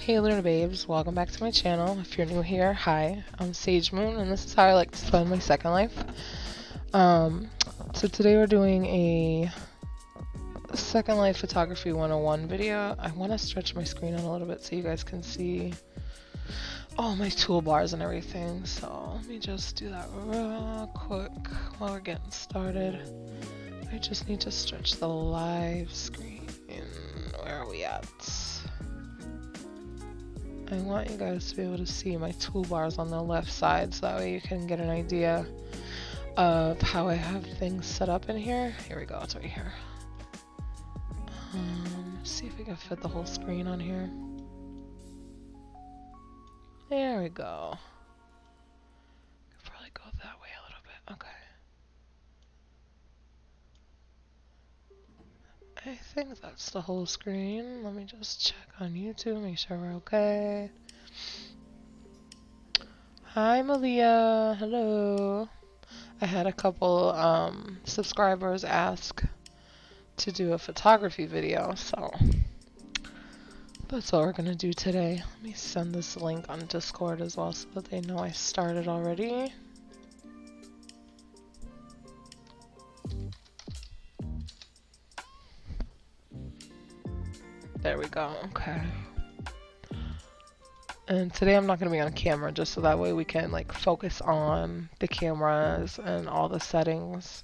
Hey Lunar Babes, welcome back to my channel. If you're new here, hi, I'm Sage Moon, and this is how I like to spend my second life. So today we're doing a Second Life Photography 101 video. I want to stretch my screen out a little bit so you guys can see all my toolbars and everything. So let me just do that real quick while we're getting started. I just need to stretch the live screen. Where are we at? I want you guys to be able to see my toolbars on the left side so that way you can get an idea of how I have things set up in here. Here we go, it's right here. See if we can fit the whole screen on here. There we go. Could probably go that way a little bit. Okay. I think that's the whole screen. Let me just check on YouTube, make sure we're okay. Hi Malia, hello. I had a couple subscribers ask to do a photography video, so that's what we're gonna do today. Let me send this link on Discord as well so that they know I started already. There we go, okay. And today I'm not gonna be on camera just so that way we can like focus on the cameras and all the settings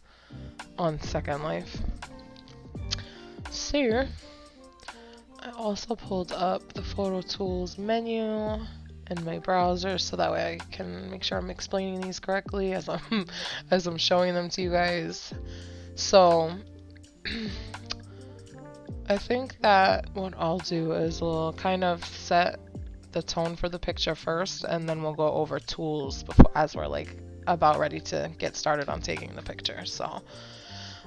on Second Life. So, I also pulled up the Phototools menu in my browser so that way I can make sure I'm explaining these correctly as I'm showing them to you guys. So I think that what I'll do is we'll kind of set the tone for the picture first, and then we'll go over tools before, as we're like about ready to get started on taking the picture. So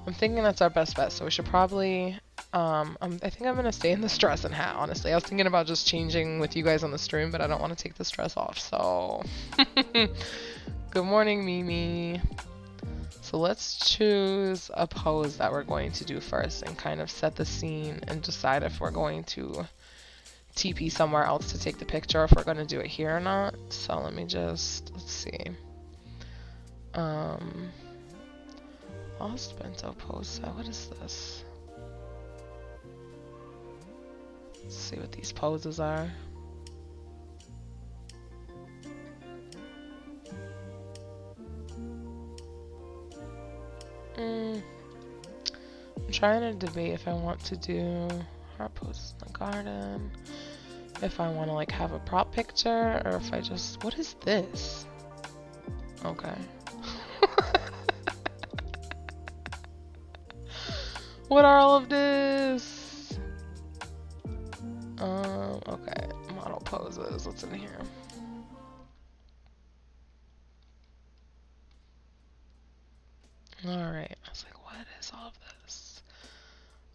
I'm thinking that's our best bet. So we should probably I think I'm gonna stay in this dress and hat, honestly. I was thinking about just changing with you guys on the stream, but I don't want to take this dress off, so good morning, Mimi. So let's choose a pose that we're going to do first and kind of set the scene and decide if we're going to TP somewhere else to take the picture, or if we're going to do it here or not. So let me just, let's see. Lost bento pose set. What is this? Let's see what these poses are. I'm trying to debate if I want to do heart pose in the garden, if I want to like have a prop picture, or if I just, what is this? Okay. What are all of this? Okay, model poses, what's in here? Alright, I was like, what is all of this?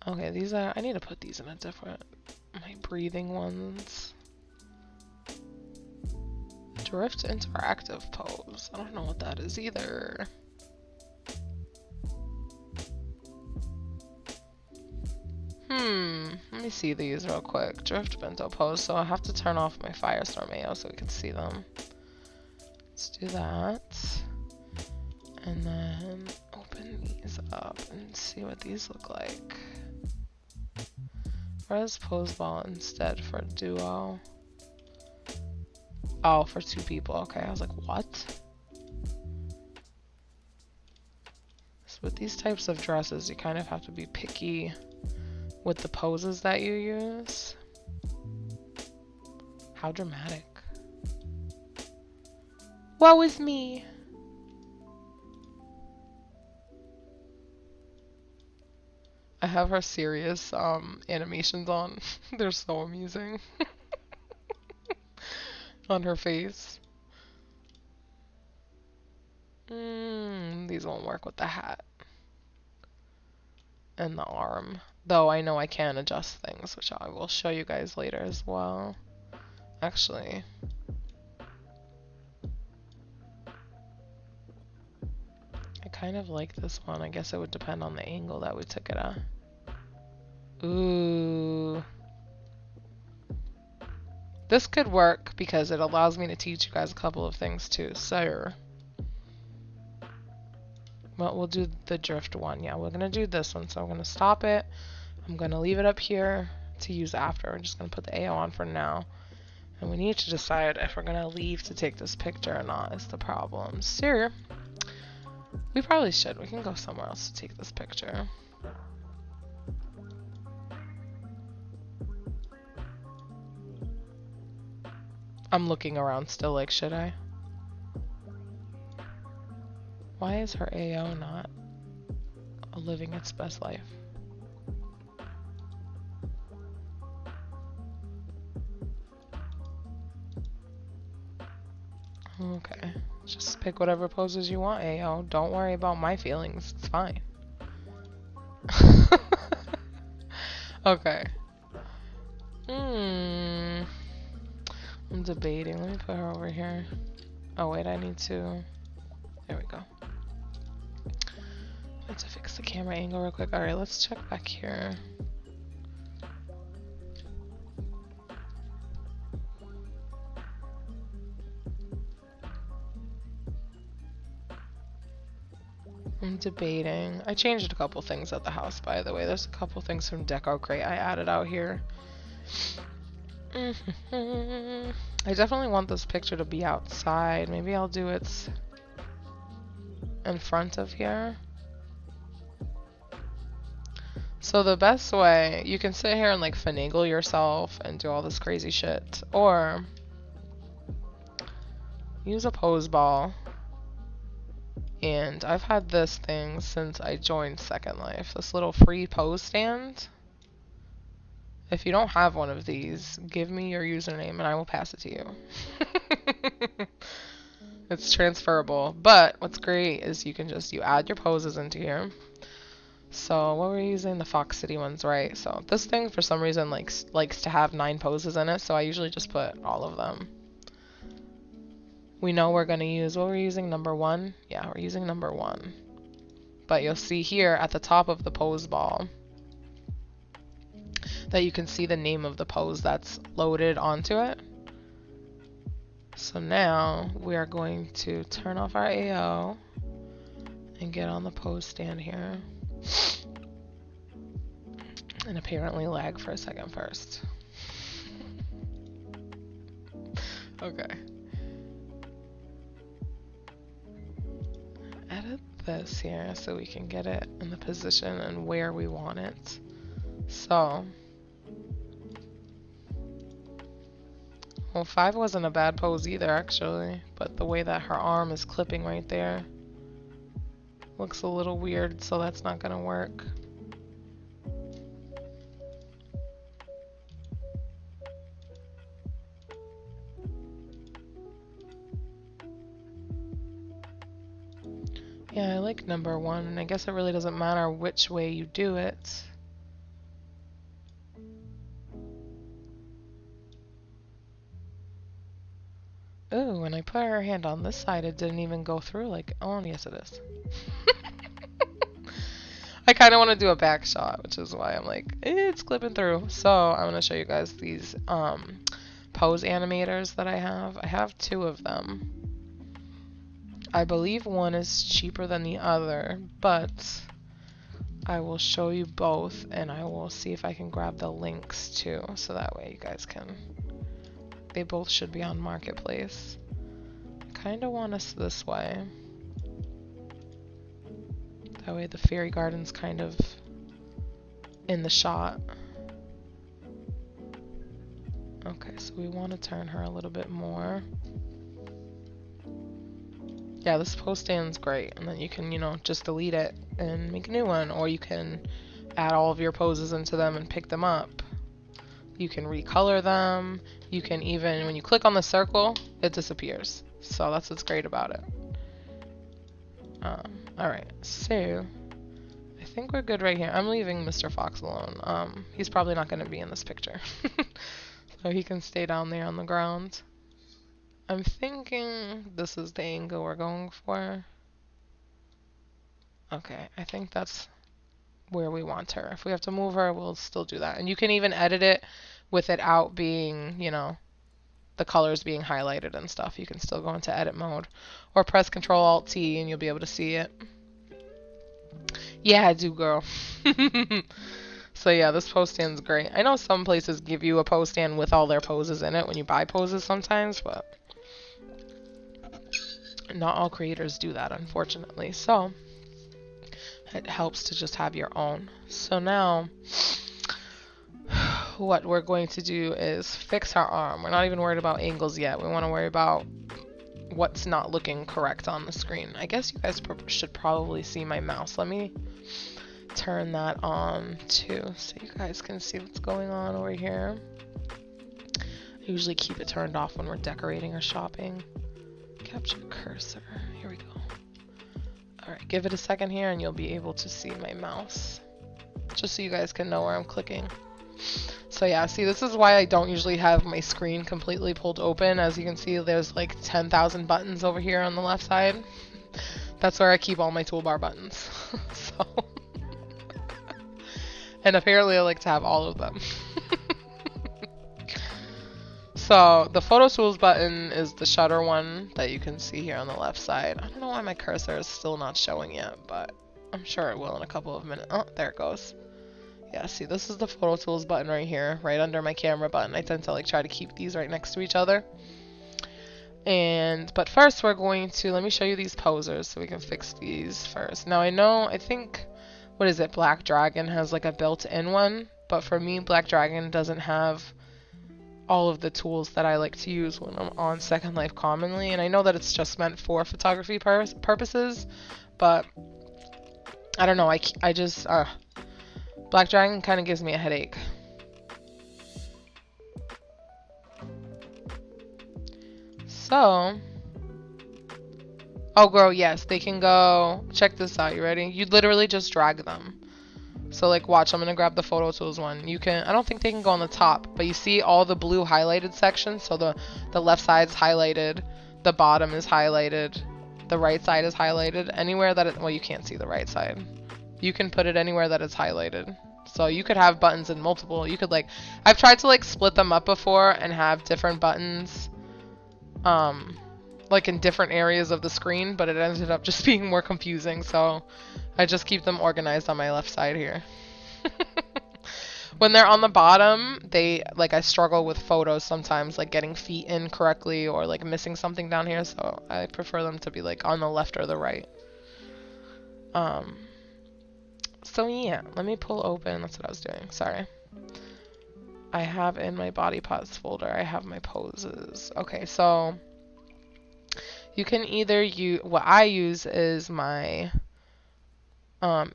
Okay, these are, I need to put these in a different, my breathing ones. Drift interactive pose, I don't know what that is either. Let me see these real quick. Drift bento pose, so I have to turn off my Firestorm AO so we can see them. Let's do that. And then open these up and see what these look like. Where's pose ball instead for duo? Oh, for two people. Okay, I was like, what? So with these types of dresses, you kind of have to be picky with the poses that you use. How dramatic. Woe is me! I have her serious animations on. They're so amusing. On her face. These won't work with the hat. And the arm. Though I know I can adjust things, which I will show you guys later as well. Actually, I kind of like this one. I guess it would depend on the angle that we took it at. Ooh. This could work because it allows me to teach you guys a couple of things too. So, well, we'll do the drift one. Yeah, we're gonna do this one. So I'm gonna stop it. I'm gonna leave it up here to use after. We're just gonna put the AO on for now. And we need to decide if we're gonna leave to take this picture or not is the problem. So, we probably should. We can go somewhere else to take this picture. I'm looking around still like, should I? Why is her AO not living its best life? Okay. Just pick whatever poses you want, AO. Don't worry about my feelings. It's fine. Okay. I'm debating. Let me put her over here. Oh, wait, I need to... There we go. I need to fix the camera angle real quick. Alright, let's check back here. I'm debating. I changed a couple things at the house, by the way. There's a couple things from Deco Crate I added out here. I definitely want this picture to be outside. Maybe I'll do it in front of here. So the best way, you can sit here and like finagle yourself and do all this crazy shit, or use a pose ball. And I've had this thing since I joined Second Life, this little free pose stand. If you don't have one of these, give me your username and I will pass it to you. It's transferable, but what's great is you add your poses into here. So what we're using, the Fox City ones, right? So this thing for some reason likes to have 9 poses in it, so I usually just put all of them. We know we're going to use, what we're using, number 1? Yeah, we're using number 1. But you'll see here at the top of the pose ball that you can see the name of the pose that's loaded onto it. So now we are going to turn off our AO and get on the pose stand here. And apparently lag for a second first. Okay. Edit this here so we can get it in the position and where we want it. So, well, 5 wasn't a bad pose either actually, but the way that her arm is clipping right there looks a little weird, so that's not gonna work. Yeah, I like number 1, and I guess it really doesn't matter which way you do it. Ooh, when I put her hand on this side, it didn't even go through like, oh, yes it is. I kind of want to do a back shot, which is why I'm like, it's clipping through. So I'm going to show you guys these pose animators that I have. I have 2 of them. I believe one is cheaper than the other, but I will show you both and I will see if I can grab the links too, so that way you guys can, they both should be on Marketplace. I kind of want us this way. That way the fairy garden's kind of in the shot. Okay, so we want to turn her a little bit more. Yeah, this pose stand's great, and then you can, you know, just delete it and make a new one, or you can add all of your poses into them and pick them up. You can recolor them. You can even, when you click on the circle, it disappears. So that's what's great about it. Alright, so I think we're good right here. I'm leaving Mr. Fox alone. He's probably not going to be in this picture. So he can stay down there on the ground. I'm thinking this is the angle we're going for. Okay, I think that's where we want her. If we have to move her, we'll still do that. And you can even edit it with it out being, you know, the colors being highlighted and stuff. You can still go into edit mode or press Control Alt T and you'll be able to see it. Yeah, I do, girl. So yeah, this pose stand's great. I know some places give you a pose stand with all their poses in it when you buy poses sometimes, but not all creators do that, unfortunately. So it helps to just have your own. So now what we're going to do is fix our arm. We're not even worried about angles yet. We want to worry about what's not looking correct on the screen. I guess you guys should probably see my mouse. Let me turn that on too so you guys can see what's going on over here. I usually keep it turned off when we're decorating or shopping. Capture cursor. Here we go. Alright, give it a second here and you'll be able to see my mouse. Just so you guys can know where I'm clicking. So yeah, see, this is why I don't usually have my screen completely pulled open. As you can see, there's like 10,000 buttons over here on the left side. That's where I keep all my toolbar buttons. So, and apparently I like to have all of them. So the Phototools button is the shutter one that you can see here on the left side. I don't know why my cursor is still not showing yet, but I'm sure it will in a couple of minutes. Oh, there it goes. Yeah, see, this is the Phototools button right here, right under my camera button. I tend to like try to keep these right next to each other. But first we're going to, let me show you these posers so we can fix these first. Now I think, what is it, Black Dragon has like a built-in one, but for me, Black Dragon doesn't have all of the tools that I like to use when I'm on Second Life commonly. And I know that it's just meant for photography purposes, but I don't know, I just, Black Dragon kind of gives me a headache. So, oh girl, yes, they can go, check this out, you ready? You literally just drag them. So like watch, I'm gonna grab the Phototools one. You can, I don't think they can go on the top, but you see all the blue highlighted sections? So the left side's highlighted, the bottom is highlighted, the right side is highlighted. Anywhere that it, well, you can't see the right side. You can put it anywhere that it's highlighted. So you could have buttons in multiple, you could like, I've tried to like split them up before and have different buttons like in different areas of the screen, but it ended up just being more confusing, so I just keep them organized on my left side here. When they're on the bottom, I struggle with photos sometimes, like getting feet in correctly or like missing something down here, so I prefer them to be like on the left or the right. So yeah, let me pull open, that's what I was doing, sorry. I have in my body parts folder, I have my poses. Okay, so you can either use, what I use is my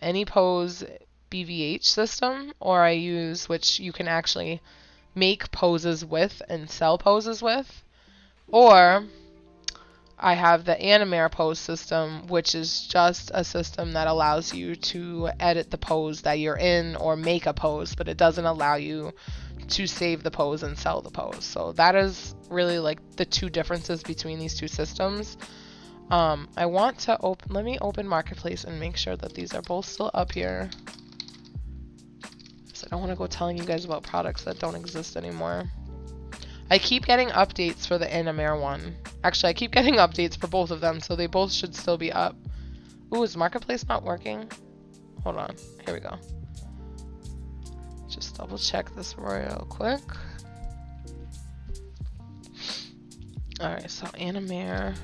any pose BVH system, or I use, which you can actually make poses with and sell poses with, or I have the Animare pose system, which is just a system that allows you to edit the pose that you're in or make a pose, but it doesn't allow you to save the pose and sell the pose. So that is really like the two differences between these two systems. I want to let me open Marketplace and make sure that these are both still up here. So I don't want to go telling you guys about products that don't exist anymore. I keep getting updates for the Animare one. Actually, I keep getting updates for both of them, so they both should still be up. Ooh, is Marketplace not working? Hold on, here we go. Just double check this real quick. Alright, so Animare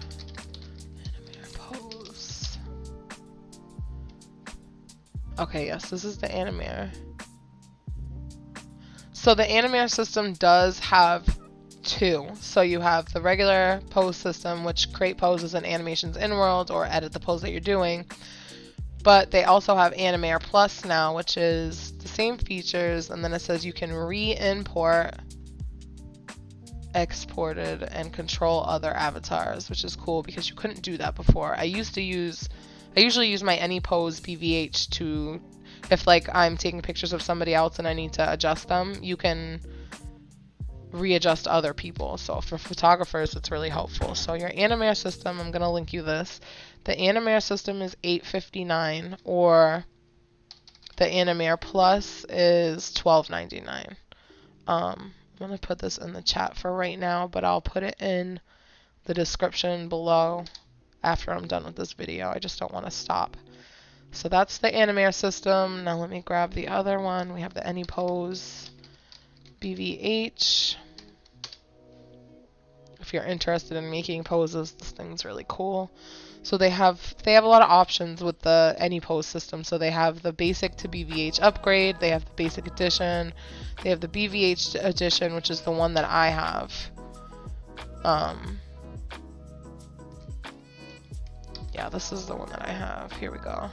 pose. Okay, yes, this is the Animare. So the Animare system does have two. So you have the regular pose system, which create poses and animations in world or edit the pose that you're doing. But they also have Animare Plus now, which is the same features, and then it says you can re-import, exported, and control other avatars, which is cool because you couldn't do that before. I usually use my AnyPose BVH to, if like I'm taking pictures of somebody else and I need to adjust them, you can readjust other people. So for photographers, it's really helpful. So your Animare system, I'm gonna link you this. The Animare system is $8.59, or the Animare Plus is $12.99. I'm going to put this in the chat for right now, but I'll put it in the description below after I'm done with this video. I just don't want to stop. So that's the Animator system. Now let me grab the other one. We have the AnyPose BVH. If you're interested in making poses, this thing's really cool. So they have a lot of options with the AnyPose system. So they have the basic to BVH upgrade, they have the basic edition, they have the BVH edition, which is the one that I have. Yeah, this is the one that I have. Here we go.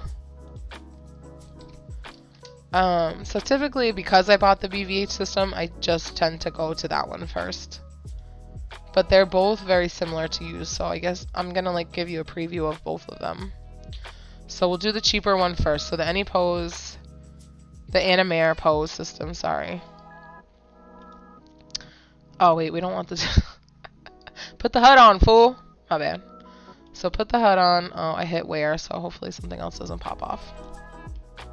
So typically, because I bought the BVH system, I just tend to go to that one first. But they're both very similar to use, so I guess I'm gonna like give you a preview of both of them. So we'll do the cheaper one first. So the AnyPose, the Animator pose system, sorry. Oh wait, we don't want this. Put the HUD on, fool! My bad. So put the HUD on. Oh, I hit wear, so hopefully something else doesn't pop off.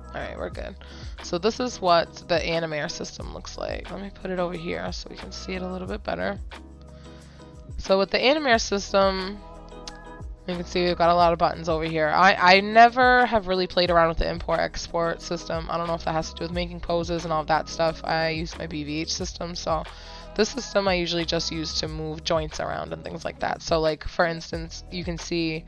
Alright, we're good. So this is what the Animator system looks like. Let me put it over here so we can see it a little bit better. So with the Animator system, you can see we've got a lot of buttons over here. I never have really played around with the import-export system. I don't know if that has to do with making poses and all of that stuff. I use my BVH system, so this system I usually just use to move joints around and things like that. So like, for instance, you can see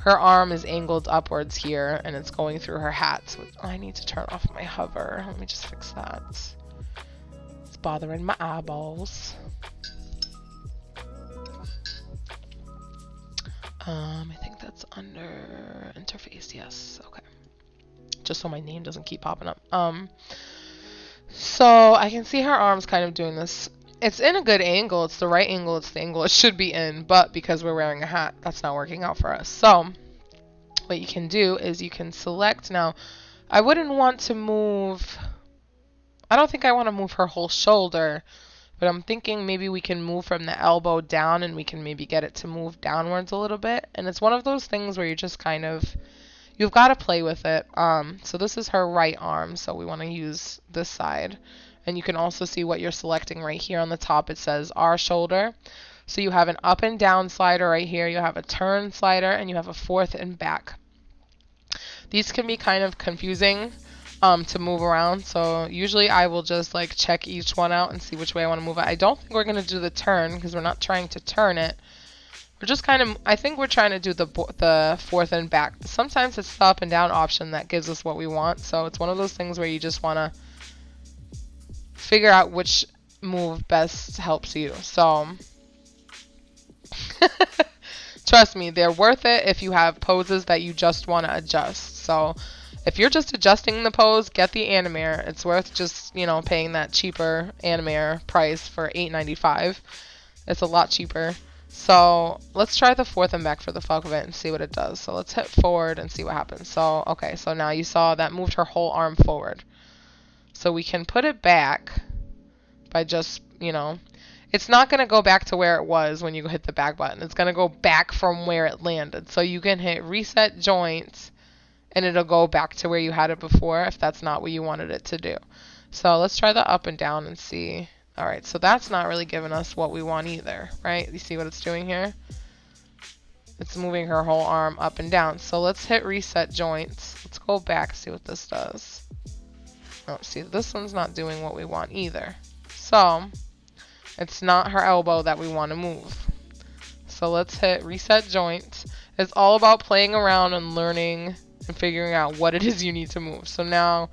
her arm is angled upwards here, and it's going through her hat. So I need to turn off my hover. Let me just fix that. It's bothering my eyeballs. I think that's under interface, yes, okay. Just so my name doesn't keep popping up. So I can see her arms kind of doing this. It's in a good angle, it's the right angle, it's the angle it should be in, but because we're wearing a hat, that's not working out for us. So what you can do is you can select, now I wouldn't want to move, I don't think I want to move her whole shoulder, but I'm thinking maybe we can move from the elbow down and we can maybe get it to move downwards a little bit. And it's one of those things where you're just kind of, you've got to play with it. So this is her right arm, so we want to use this side. And you can also see what you're selecting right here on the top. It says R shoulder. So you have an up and down slider right here. You have a turn slider and you have a forth and back. These can be kind of confusing to move around, so usually I will just like check each one out and see which way I want to move it. I don't think we're going to do the turn because we're not trying to turn it. We're just kind of, I think we're trying to do the forth and back. Sometimes it's the up and down option that gives us what we want, so it's one of those things where you just want to figure out which move best helps you. So trust me, they're worth it if you have poses that you just want to adjust. So if you're just adjusting the pose, get the Animator. It's worth just, you know, paying that cheaper Animator price for $8.95. It's a lot cheaper. So let's try the forth and back for the fuck of it and see what it does. So let's hit forward and see what happens. So, okay, so now you saw that moved her whole arm forward. So we can put it back by just, you know, it's not going to go back to where it was when you hit the back button. It's going to go back from where it landed. So you can hit reset joints and it'll go back to where you had it before if that's not what you wanted it to do. So let's try the up and down and see. Alright, so that's not really giving us what we want either, right? You see what it's doing here? It's moving her whole arm up and down. So let's hit reset joints. Let's go back and see what this does. Oh, see, this one's not doing what we want either. So it's not her elbow that we want to move. So let's hit reset joints. It's all about playing around and learning and figuring out what it is you need to move. So now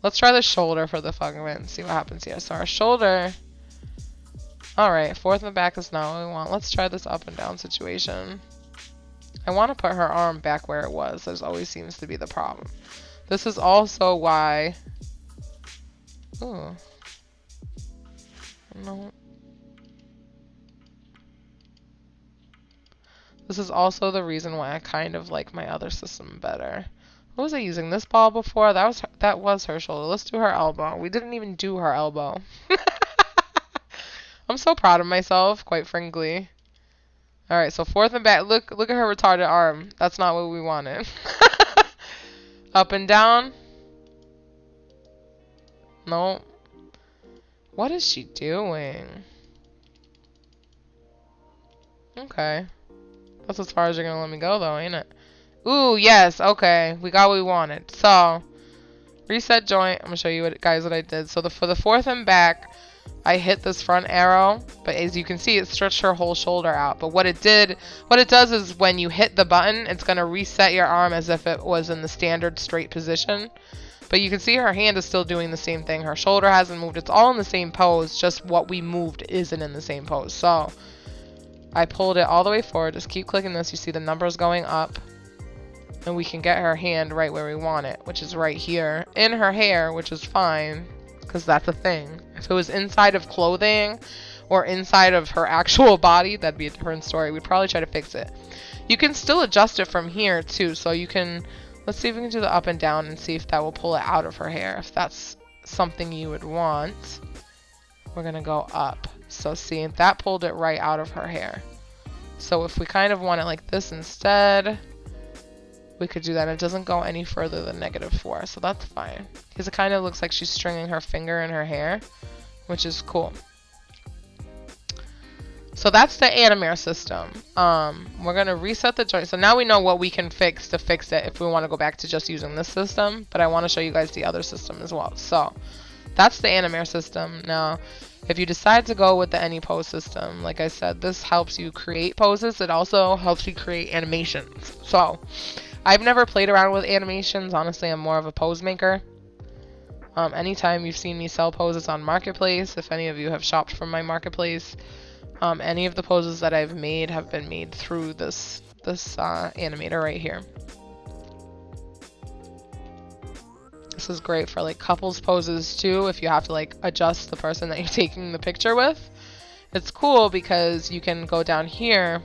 let's try the shoulder for the fuck of it and see what happens here. So our shoulder, alright, forth and back is not what we want. Let's try this up and down situation. I want to put her arm back where it was. That always seems to be the problem. This is also why, ooh, no. This is also the reason why I kind of like my other system better. What was I using? This ball before? That was her shoulder. Let's do her elbow. We didn't even do her elbow. I'm so proud of myself, quite frankly. Alright, so forth and back. Look at her retarded arm. That's not what we wanted. Up and down. No. What is she doing? Okay. That's as far as you're gonna let me go, though, ain't it? Ooh, yes. Okay. We got what we wanted. So, reset joint. I'm gonna show you guys what I did. So for the fourth and back, I hit this front arrow, but as you can see, it stretched her whole shoulder out. But what it does is when you hit the button, it's gonna reset your arm as if it was in the standard straight position. But you can see her hand is still doing the same thing. Her shoulder hasn't moved. It's all in the same pose, just what we moved isn't in the same pose. So I pulled it all the way forward. Just keep clicking this. You see the numbers going up. And we can get her hand right where we want it, which is right here. In her hair, which is fine, because that's a thing. If it was inside of clothing or inside of her actual body, that'd be a different story. We'd probably try to fix it. You can still adjust it from here, too. So you can... Let's see if we can do the up and down and see if that will pull it out of her hair. If that's something you would want. We're going to go up. So see, that pulled it right out of her hair. So if we kind of want it like this instead... we could do that. It doesn't go any further than -4, so that's fine. Because it kind of looks like she's stringing her finger in her hair, which is cool. So that's the Animare system. We're going to reset the joint. So now we know what we can fix to fix it if we want to go back to just using this system. But I want to show you guys the other system as well. So that's the Animare system. Now, if you decide to go with the Any Pose system, like I said, this helps you create poses. It also helps you create animations. So I've never played around with animations. Honestly, I'm more of a pose maker. Anytime you've seen me sell poses on Marketplace, if any of you have shopped from my Marketplace, any of the poses that I've made have been made through this animator right here. This is great for like couples poses too, if you have to like adjust the person that you're taking the picture with. It's cool because you can go down here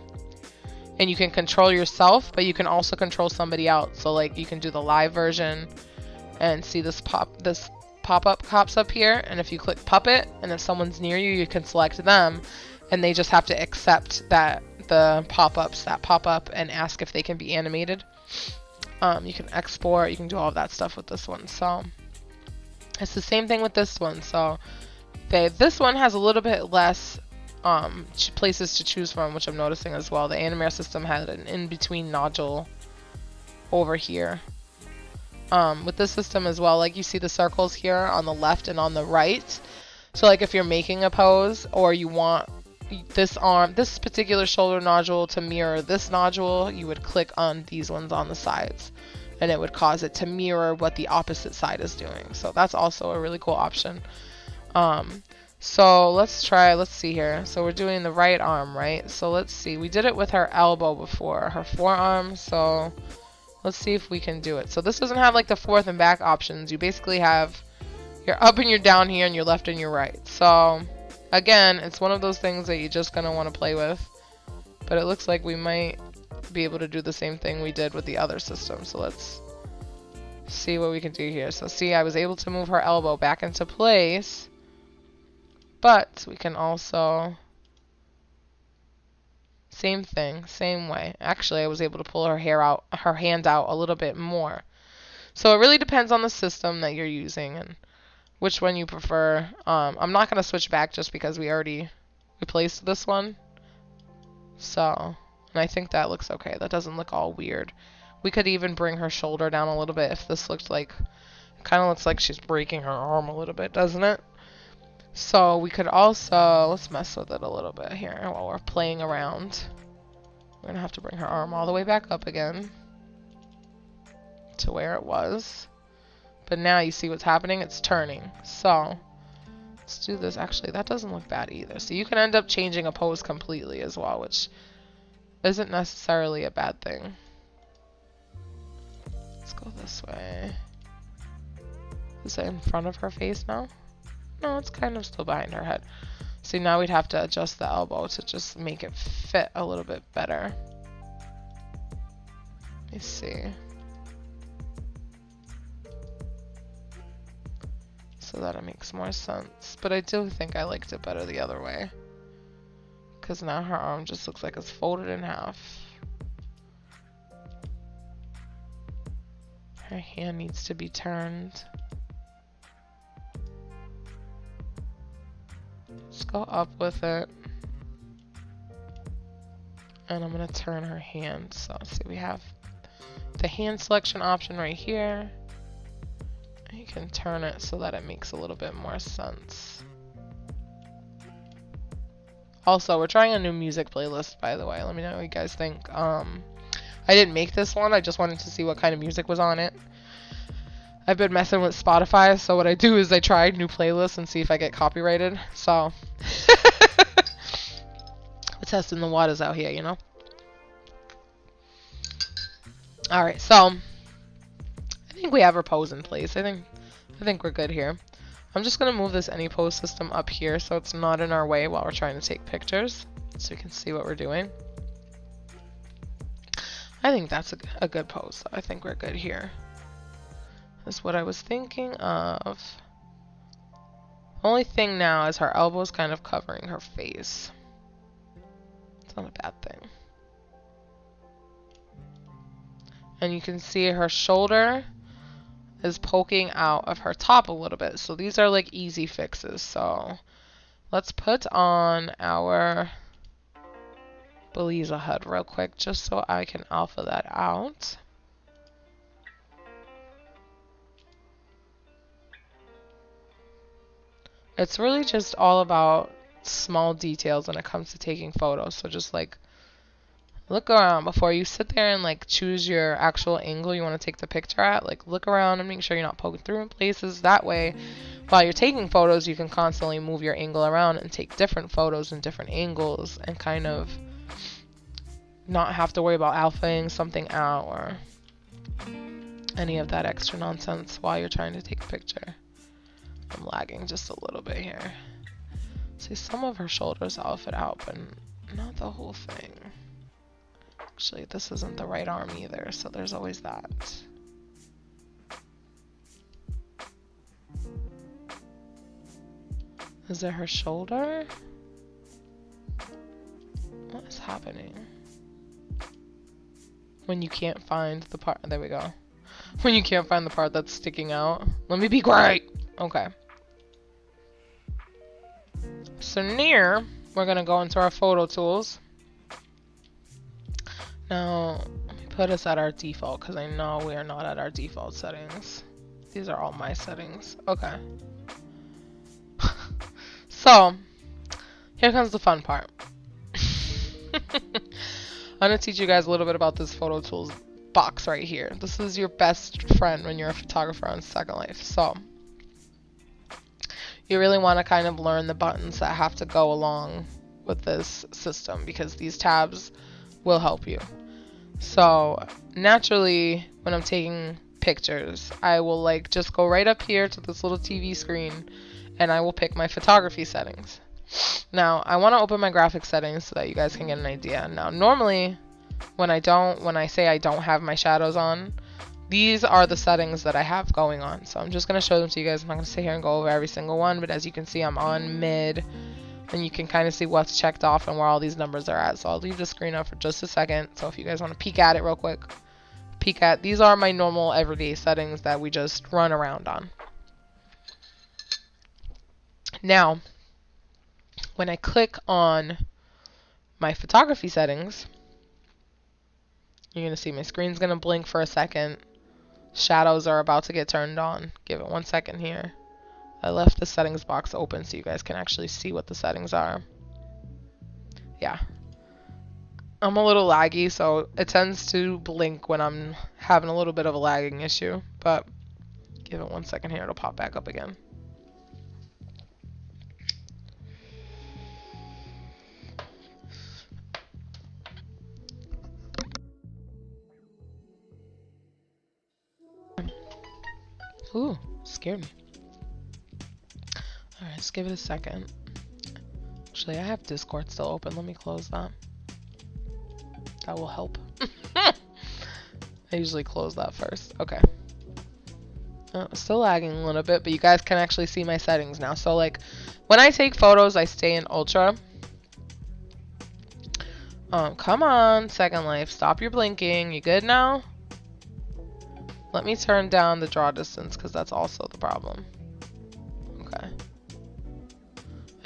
and you can control yourself, but you can also control somebody else. So like you can do the live version and see this pop-up pops up here, and if you click puppet and if someone's near you, you can select them and they just have to accept that the pop-ups that pop up and ask if they can be animated. You can export, you can do all of that stuff with this one. So it's the same thing with this one. So this one has a little bit less places to choose from, which I'm noticing as well. The Animare system had an in-between nodule over here. With this system as well, like you see the circles here on the left and on the right. So like if you're making a pose or you want this particular shoulder nodule to mirror this nodule, you would click on these ones on the sides and it would cause it to mirror what the opposite side is doing. So that's also a really cool option. So let's see here. So we're doing the right arm, right? So let's see. We did it with her elbow before, her forearm. So let's see if we can do it. So this doesn't have like the forth and back options. You basically have your up and your down here and your left and your right. So again, it's one of those things that you're just going to want to play with. But it looks like we might be able to do the same thing we did with the other system. So let's see what we can do here. So see, I was able to move her elbow back into place. But we can also, same thing, same way. Actually, I was able to pull her hand out a little bit more. So it really depends on the system that you're using and which one you prefer. I'm not going to switch back just because we already replaced this one. So, and I think that looks okay. That doesn't look all weird. We could even bring her shoulder down a little bit if this looked like, it kind of looks like she's breaking her arm a little bit, doesn't it? So we could also, let's mess with it a little bit here while we're playing around. We're going to have to bring her arm all the way back up again to where it was. But now you see what's happening? It's turning. So let's do this. Actually, that doesn't look bad either. So you can end up changing a pose completely as well, which isn't necessarily a bad thing. Let's go this way. Is it in front of her face now? No, it's kind of still behind her head. See, now we'd have to adjust the elbow to just make it fit a little bit better. Let me see. So that it makes more sense. But I do think I liked it better the other way. Because now her arm just looks like it's folded in half. Her hand needs to be turned. Let's go up with it. And I'm gonna turn her hand. So see, we have the hand selection option right here. You can turn it so that it makes a little bit more sense. Also, we're trying a new music playlist, by the way. Let me know what you guys think. I didn't make this one. I just wanted to see what kind of music was on it. I've been messing with Spotify, so what I do is I try new playlists and see if I get copyrighted. So, we're testing the waters out here, you know? Alright, so, I think we have our pose in place. I think we're good here. I'm just going to move this any pose system up here so it's not in our way while we're trying to take pictures, so we can see what we're doing. I think that's a good pose, so I think we're good here. That's what I was thinking of. The only thing now is her elbow's kind of covering her face. It's not a bad thing. And you can see her shoulder is poking out of her top a little bit. So these are like easy fixes. So let's put on our Beliza HUD real quick just so I can alpha that out. It's really just all about small details when it comes to taking photos. So just like look around before you sit there and like choose your actual angle you want to take the picture at. Like look around and make sure you're not poking through in places. That way, while you're taking photos, you can constantly move your angle around and take different photos in different angles and kind of not have to worry about alphaing something out or any of that extra nonsense while you're trying to take a picture. I'm lagging just a little bit here. See, some of her shoulders alpha out, but not the whole thing. Actually, this isn't the right arm either, so there's always that. Is it her shoulder? What is happening? When you can't find the part, there we go. When you can't find the part that's sticking out. Let me be great! Okay. So near, we're gonna go into our Phototools. Now, let me put us at our default, because I know we are not at our default settings. These are all my settings. Okay. So, here comes the fun part. I'm going to teach you guys a little bit about this Phototools box right here. This is your best friend when you're a photographer on Second Life. So, you really want to kind of learn the buttons that have to go along with this system, because these tabs will help you. So naturally, when I'm taking pictures, I will like just go right up here to this little TV screen and I will pick my photography settings. Now I want to open my graphic settings so that you guys can get an idea. Now normally when I say I don't have my shadows on, these are the settings that I have going on. So I'm just going to show them to you guys. I'm not going to sit here and go over every single one, but as you can see, I'm on mid. And you can kind of see what's checked off and where all these numbers are at. So I'll leave the screen up for just a second. So if you guys want to peek at it real quick, peek at. These are my normal everyday settings that we just run around on. Now, when I click on my photography settings, you're going to see my screen's going to blink for a second. Shadows are about to get turned on. Give it 1 second here. I left the settings box open so you guys can actually see what the settings are. Yeah. I'm a little laggy, so it tends to blink when I'm having a little bit of a lagging issue. But give it 1 second here, it'll pop back up again. Ooh, scared me. Alright, let's give it a second. Actually, I have Discord still open. Let me close that. That will help. I usually close that first. Okay. Still lagging a little bit, but you guys can actually see my settings now. So, like, when I take photos, I stay in Ultra. Come on, Second Life. Stop your blinking. You good now? Let me turn down the draw distance, because that's also the problem. Okay.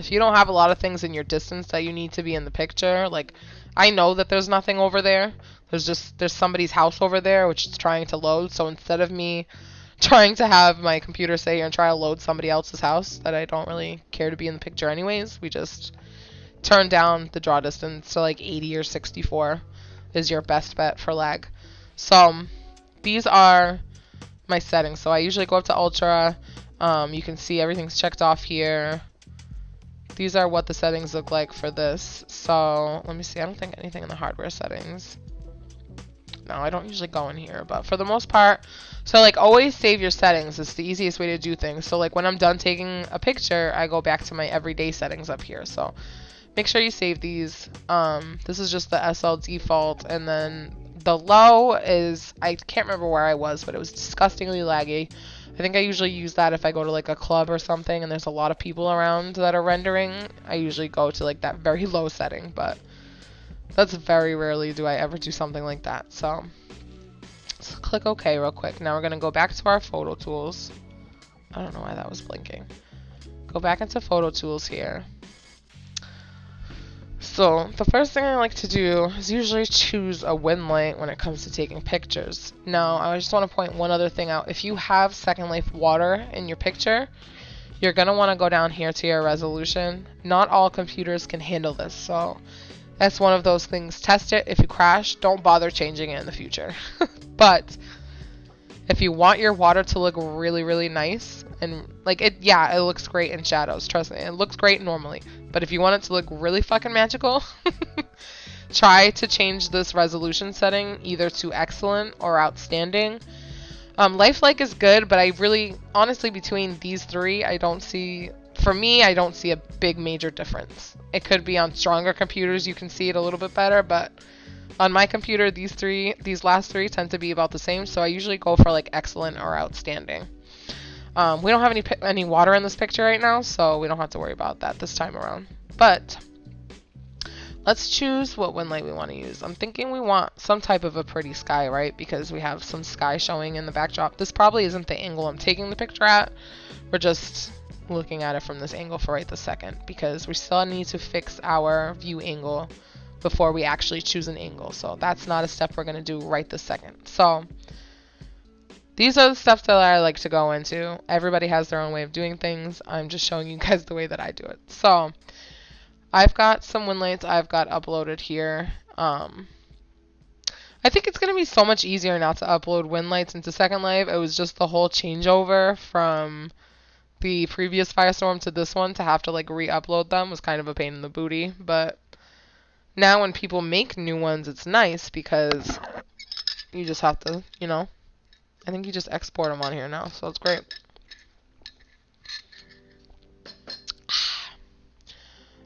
if you don't have a lot of things in your distance that you need to be in the picture, like I know that there's nothing over there. There's somebody's house over there which is trying to load. So instead of me trying to have my computer sit here and try to load somebody else's house that I don't really care to be in the picture anyways, we just turn down the draw distance to like 80 or 64 is your best bet for lag. So these are my settings. So I usually go up to ultra. You can see everything's checked off here. These are what the settings look like for this. So let me see. I don't think anything in the hardware settings. No, I don't usually go in here, but for the most part, so like always save your settings. It's the easiest way to do things. So like when I'm done taking a picture, I go back to my everyday settings up here. So make sure you save these. This is just the SL default, and then the low is, I can't remember where I was, but it was disgustingly laggy. I think I usually use that if I go to like a club or something and there's a lot of people around that are rendering. I usually go to like that very low setting, but that's very rarely do I ever do something like that. So let's click OK real quick. Now we're going to go back to our Phototools. I don't know why that was blinking. Go back into Phototools here. So the first thing I like to do is usually choose a win light when it comes to taking pictures. Now I just want to point one other thing out. If you have Second Life water in your picture, you're going to want to go down here to your resolution. Not all computers can handle this, so that's one of those things. Test it. If you crash, don't bother changing it in the future. But if you want your water to look really, really nice, and like it, yeah, it looks great in shadows. Trust me, it looks great normally. But if you want it to look really fucking magical, try to change this resolution setting either to excellent or outstanding. Lifelike is good, but I really, honestly, between these three, I don't see, for me, I don't see a big major difference. It could be on stronger computers, you can see it a little bit better, but on my computer, these last three tend to be about the same, so I usually go for like excellent or outstanding. We don't have any water in this picture right now, so we don't have to worry about that this time around. But let's choose what win light we want to use. I'm thinking we want some type of a pretty sky, right? Because we have some sky showing in the backdrop. This probably isn't the angle I'm taking the picture at. We're just looking at it from this angle for right this second, because we still need to fix our view angle before we actually choose an angle. So that's not a step we're going to do right this second. So these are the steps that I like to go into. Everybody has their own way of doing things. I'm just showing you guys the way that I do it. So I've got some win lights I've got uploaded here. I think it's going to be so much easier now to upload win lights into Second Life. It was just the whole changeover from the previous Firestorm to this one to have to like re-upload them was kind of a pain in the booty. But now when people make new ones, it's nice because you just have to, you know, I think you just export them on here now, so it's great.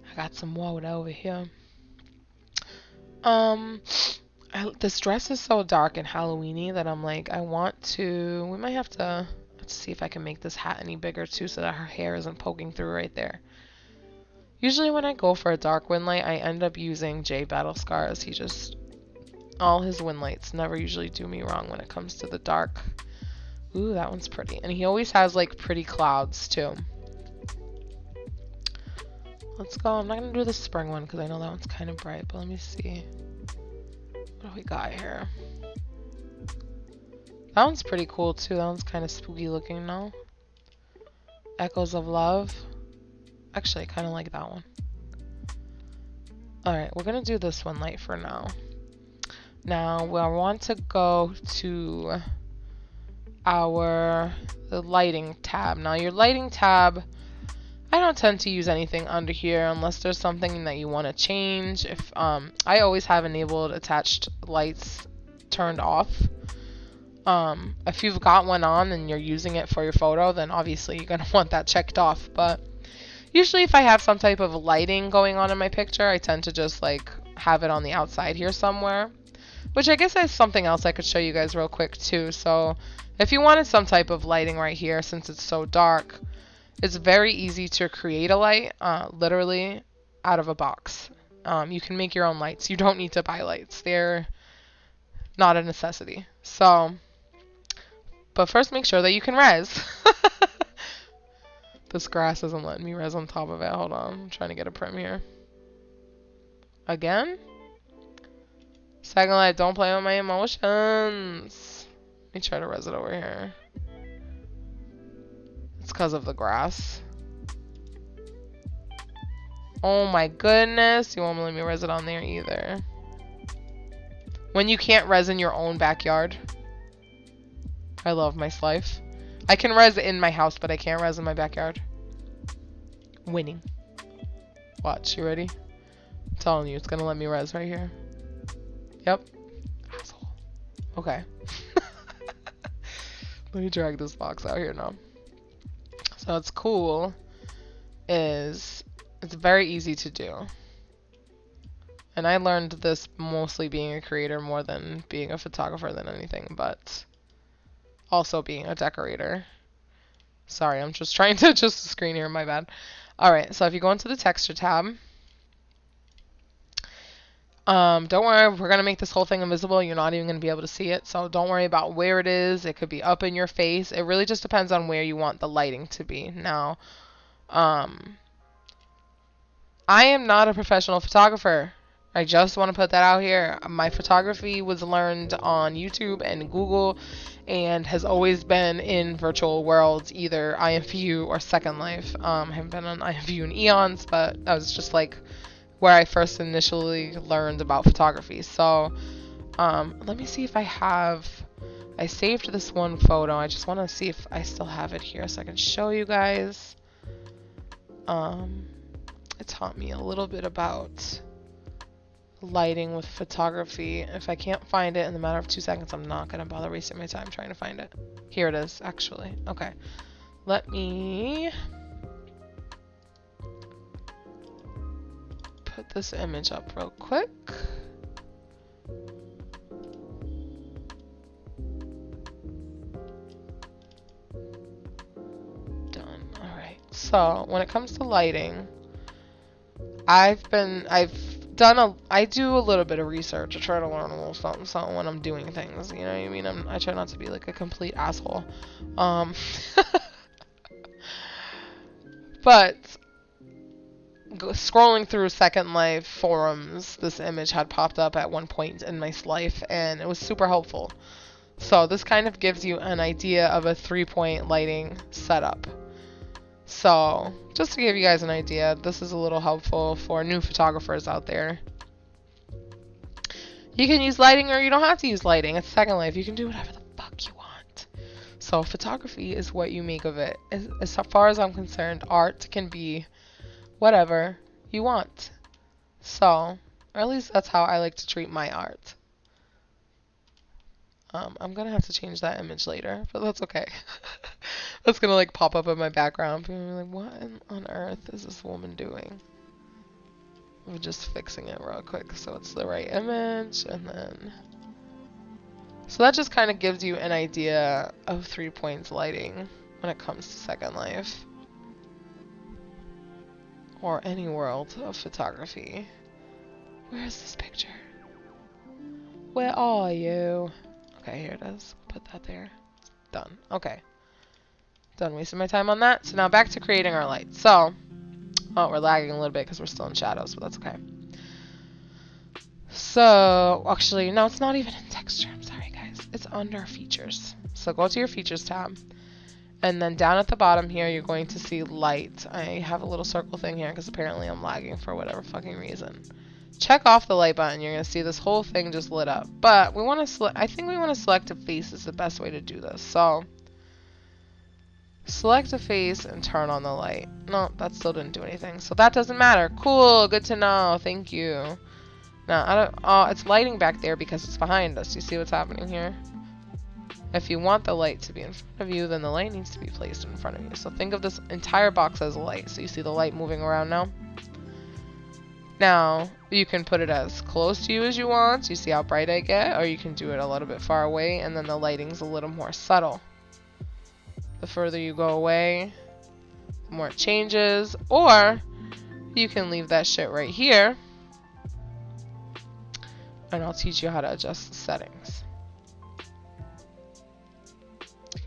I got some water over here. This dress is so dark and Halloweeny that I'm like, I want to, we might have to, let's see if I can make this hat any bigger too so that her hair isn't poking through right there. Usually when I go for a dark win light, I end up using Jay Battlescars. He just, all his win lights never usually do me wrong when it comes to the dark. Ooh, that one's pretty. And he always has like pretty clouds too. Let's go. I'm not going to do the spring one because I know that one's kind of bright, but let me see. What do we got here? That one's pretty cool too. That one's kind of spooky looking now. Echoes of Love. Actually, I kind of like that one. Alright, we're going to do this one light for now. Now, we want to go to the lighting tab. Now, your lighting tab, I don't tend to use anything under here unless there's something that you want to change. If I always have enabled attached lights turned off. If you've got one on and you're using it for your photo, then obviously you're going to want that checked off. But usually if I have some type of lighting going on in my picture, I tend to just like have it on the outside here somewhere. Which I guess is something else I could show you guys real quick too. So if you wanted some type of lighting right here, since it's so dark, it's very easy to create a light, literally out of a box. You can make your own lights. You don't need to buy lights. They're not a necessity. So, but first make sure that you can res. This grass isn't letting me res on top of it. Hold on. I'm trying to get a prim here. Again? Second life, don't play with my emotions. Let me try to res it over here. It's because of the grass. Oh my goodness. You won't let me res it on there either. When you can't res in your own backyard. I love my life. I can res in my house, but I can't res in my backyard. Winning. Watch, you ready? I'm telling you, it's gonna let me res right here. Yep. Asshole. Okay. Let me drag this box out here now. So what's cool is it's very easy to do. And I learned this mostly being a creator more than being a photographer than anything, but also being a decorator. Sorry, I'm just trying to adjust the screen here, my bad. Alright, so if you go into the texture tab, don't worry, we're going to make this whole thing invisible. You're not even going to be able to see it, so don't worry about where it is. It could be up in your face. It really just depends on where you want the lighting to be. Now, I am not a professional photographer. I just want to put that out here. My photography was learned on YouTube and Google and has always been in virtual worlds, either IMVU or Second Life. I haven't been on IMVU in eons, but that was just like where I first initially learned about photography. So let me see if I saved this one photo. I just want to see if I still have it here so I can show you guys. It taught me a little bit about lighting with photography. If I can't find it in the matter of 2 seconds, I'm not gonna bother wasting my time trying to find it. Here it is, actually. Okay, let me put this image up real quick. Done. Alright, so when it comes to lighting, I do a little bit of research. I try to learn a little something when I'm doing things, you know what I mean? I try not to be like a complete asshole. But scrolling through Second Life forums, this image had popped up at one point in my life, and it was super helpful. So this kind of gives you an idea of a 3-point lighting setup. So just to give you guys an idea, this is a little helpful for new photographers out there. You can use lighting or you don't have to use lighting. It's Second Life. You can do whatever the fuck you want. So photography is what you make of it. As far as I'm concerned, art can be whatever you want. So, or at least that's how I like to treat my art. I'm gonna have to change that image later, but that's okay. That's gonna like pop up in my background. People are like, what on earth is this woman doing? I'm just fixing it real quick so it's the right image, and then... So that just kind of gives you an idea of 3 points lighting when it comes to Second Life. Or any world of photography. Where is this picture? Where are you? Okay, here it is. Put that there. Done. Okay. Done wasting my time on that. So now back to creating our light. So, oh, we're lagging a little bit because we're still in shadows, but that's okay. So, actually, no, it's not even in texture. I'm sorry, guys. It's under features. So go to your features tab. And then down at the bottom here, you're going to see light. I have a little circle thing here because apparently I'm lagging for whatever fucking reason. Check off the light button. You're going to see this whole thing just lit up. But we want to I think we want to select a face is the best way to do this. So select a face and turn on the light. No, that still didn't do anything. So that doesn't matter. Cool. Good to know. Thank you. Now, I don't... Oh, it's lighting back there because it's behind us. You see what's happening here? If you want the light to be in front of you, then the light needs to be placed in front of you. So think of this entire box as a light. So you see the light moving around now? Now, you can put it as close to you as you want. You see how bright I get? Or you can do it a little bit far away, and then the lighting's a little more subtle. The further you go away, the more it changes. Or, you can leave that shit right here. And I'll teach you how to adjust the settings.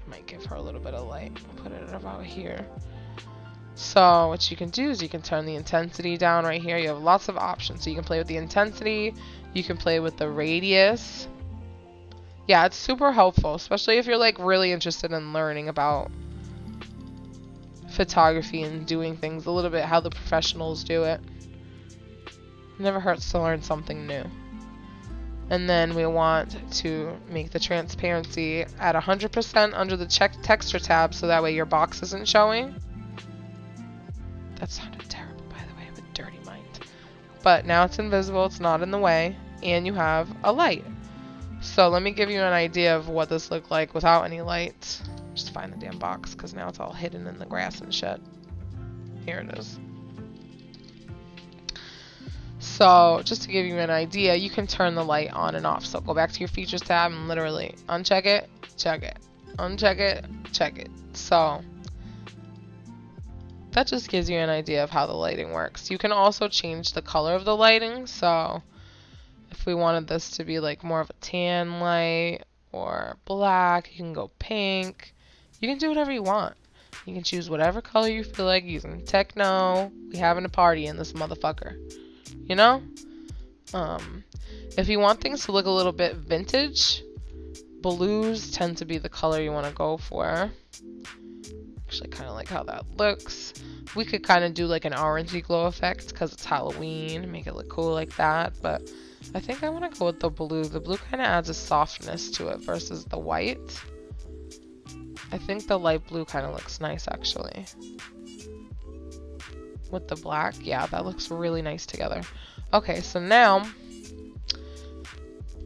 Might give her a little bit of light. Put it about here. So what you can do is you can turn the intensity down right here. You have lots of options. So you can play with the intensity, you can play with the radius. Yeah, it's super helpful, especially if you're like really interested in learning about photography and doing things a little bit how the professionals do it. Never hurts to learn something new. And then we want to make the transparency at 100% under the check texture tab so that way your box isn't showing. That sounded terrible, by the way. I have a dirty mind. But now it's invisible, it's not in the way, and you have a light. So let me give you an idea of what this looked like without any lights. Just find the damn box, because now it's all hidden in the grass and shit. Here it is. So just to give you an idea, you can turn the light on and off. So go back to your features tab and literally uncheck it, check it, uncheck it, check it. So that just gives you an idea of how the lighting works. You can also change the color of the lighting. So if we wanted this to be like more of a tan light or black, you can go pink. You can do whatever you want. You can choose whatever color you feel like using. Techno, we having a party in this motherfucker. You know? If you want things to look a little bit vintage, blues tend to be the color you want to go for. Actually, kind of like how that looks. We could kind of do like an orangey glow effect because it's Halloween, make it look cool like that. But I think I want to go with the blue. The blue kind of adds a softness to it versus the white. I think the light blue kind of looks nice actually. With the black, yeah, that looks really nice together. Okay, so now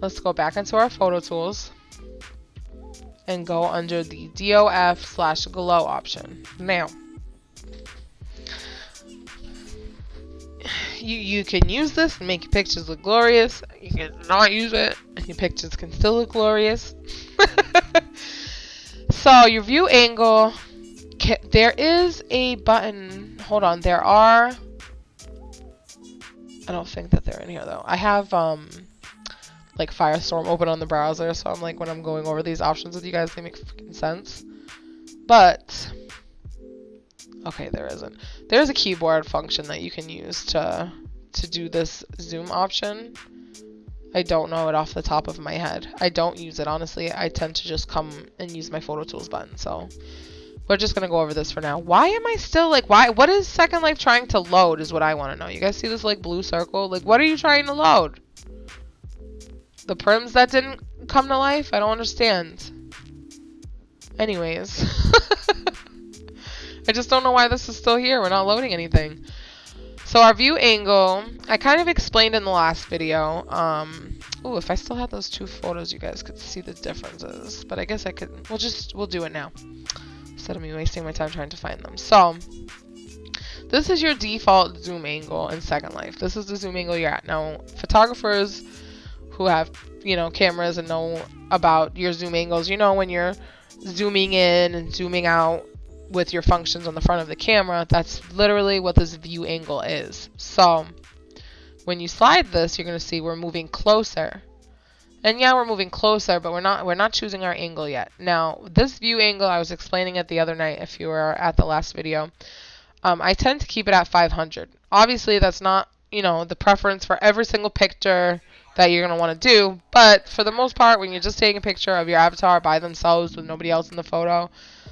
let's go back into our Phototools and go under the DOF/glow option. Now, you can use this and make your pictures look glorious. You can not use it and your pictures can still look glorious. So your view angle, there is a button. Hold on, there are. I don't think that they're in here though. I have like Firestorm open on the browser, so I'm like when I'm going over these options with you guys, they make freaking sense. But okay, there isn't. There's a keyboard function that you can use to do this zoom option. I don't know it off the top of my head. I don't use it honestly. I tend to just come and use my Phototools button. So we're just gonna go over this for now. Why am I still like, what is Second Life trying to load is what I want to know. You guys see this like blue circle? Like what are you trying to load? The prims that didn't come to life? I don't understand. Anyways. I just don't know why this is still here. We're not loading anything. So our view angle, I kind of explained in the last video. Ooh, if I still had those two photos, you guys could see the differences. But I guess I could, we'll do it now. Instead of me wasting my time trying to find them. So, this is your default zoom angle in Second Life. This is the zoom angle you're at. Now, photographers who have, you know, cameras and know about your zoom angles, you know when you're zooming in and zooming out with your functions on the front of the camera, that's literally what this view angle is. So when you slide this, you're going to see we're moving closer. And yeah, we're moving closer, but we're not choosing our angle yet. Now, this view angle, I was explaining it the other night if you were at the last video. I tend to keep it at 500. Obviously, that's not, you know, the preference for every single picture that you're going to want to do, but for the most part, when you're just taking a picture of your avatar by themselves with nobody else in the photo,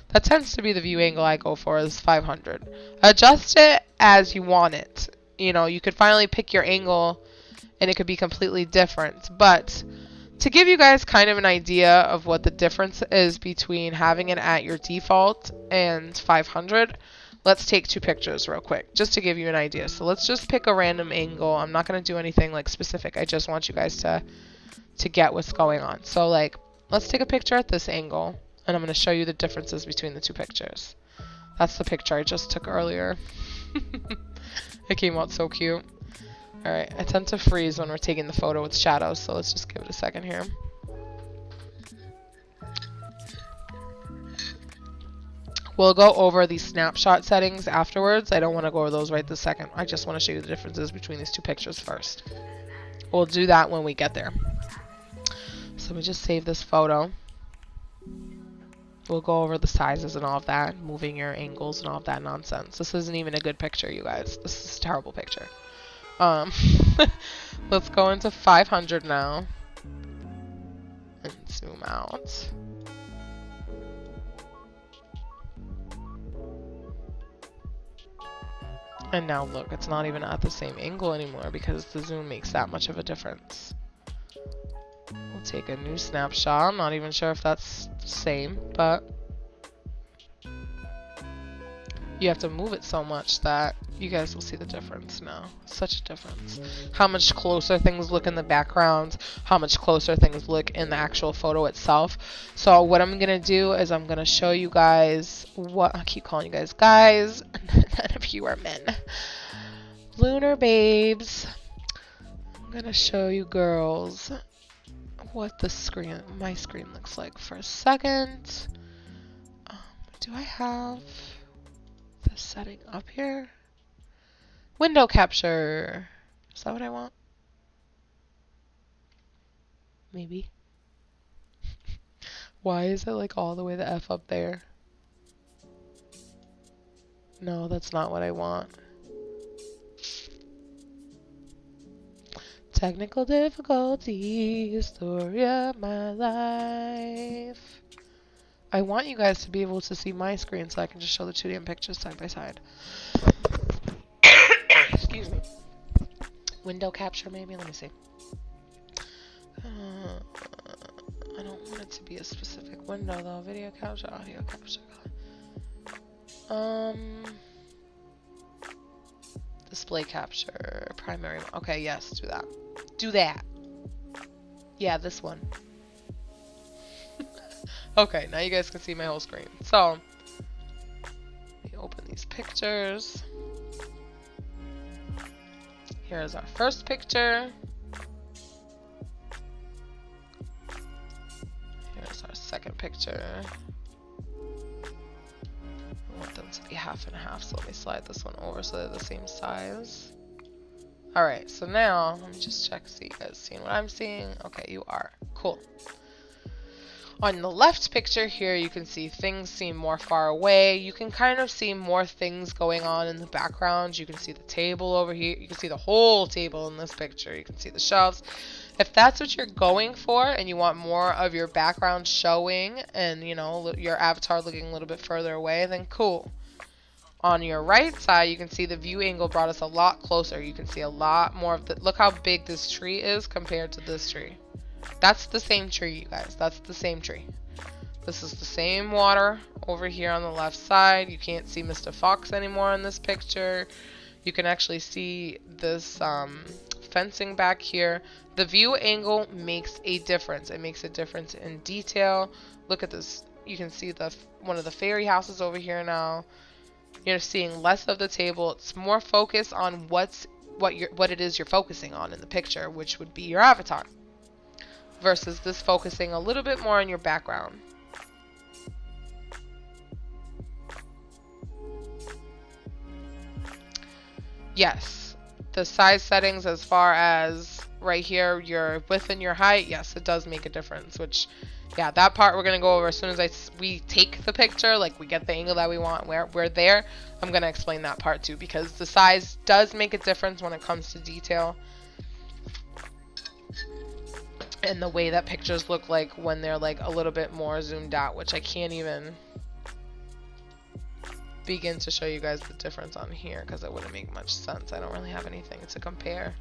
that tends to be the view angle I go for is 500. Adjust it as you want it. You know, you could finally pick your angle and it could be completely different. But to give you guys kind of an idea of what the difference is between having it at your default and 500, let's take two pictures real quick just to give you an idea. So let's just pick a random angle. I'm not going to do anything like specific. I just want you guys to get what's going on. So like, let's take a picture at this angle. And I'm going to show you the differences between the two pictures. That's the picture I just took earlier. It came out so cute. Alright, I tend to freeze when we're taking the photo with shadows, so let's just give it a second here. We'll go over the snapshot settings afterwards. I don't want to go over those right this second. I just want to show you the differences between these two pictures first. We'll do that when we get there. So let me just save this photo. We'll go over the sizes and all of that, moving your angles and all of that nonsense. This isn't even a good picture, you guys. This is a terrible picture. Um, let's go into 500 now. And zoom out. And now look, it's not even at the same angle anymore because the zoom makes that much of a difference. We'll take a new snapshot. I'm not even sure if that's the same, but you have to move it so much that you guys will see the difference now. Such a difference. How much closer things look in the background, how much closer things look in the actual photo itself. So what I'm going to do is I'm going to show you guys what, I keep calling you guys, none of you are men. Lunar babes. I'm going to show you girls what the screen, my screen looks like for a second. Do I have the setting up here? Window capture. Is that what I want? Maybe. Why is it like all the way the F up there? No, that's not what I want. Technical difficulty, story of my life. I want you guys to be able to see my screen so I can just show the two damn pictures side by side. Excuse me. Window capture maybe? Let me see. I don't want it to be a specific window though. Video capture, audio capture. Display capture, primary. Okay, yes, do that. Do that. Yeah, this one. Okay, now you guys can see my whole screen. So, let me open these pictures. Here's our first picture. Here's our second picture. I want them to be half and half, so let me slide this one over so they're the same size. Alright, so now, let me just check, see you guys seeing what I'm seeing. Okay, you are. Cool. On the left picture here, you can see things seem more far away. You can kind of see more things going on in the background. You can see the table over here. You can see the whole table in this picture. You can see the shelves. If that's what you're going for and you want more of your background showing and, you know, your avatar looking a little bit further away, then cool. On your right side, you can see the view angle brought us a lot closer. You can see a lot more of the, look how big this tree is compared to this tree. That's the same tree, you guys. That's the same tree. This is the same water over here on the left side. You can't see Mr. Fox anymore in this picture. You can actually see this fencing back here. The view angle makes a difference. It makes a difference in detail. Look at this. You can see the one of the fairy houses over here now. You're seeing less of the table. It's more focused on what it is you're focusing on in the picture, which would be your avatar. Versus this focusing a little bit more on your background. Yes, the size settings as far as right here, your width and your height, yes, it does make a difference, which, yeah, that part we're going to go over as soon as we take the picture, like we get the angle that we want, we're there, I'm going to explain that part too, because the size does make a difference when it comes to detail. And the way that pictures look like when they're like a little bit more zoomed out, which I can't even begin to show you guys the difference on here because it wouldn't make much sense. I don't really have anything to compare.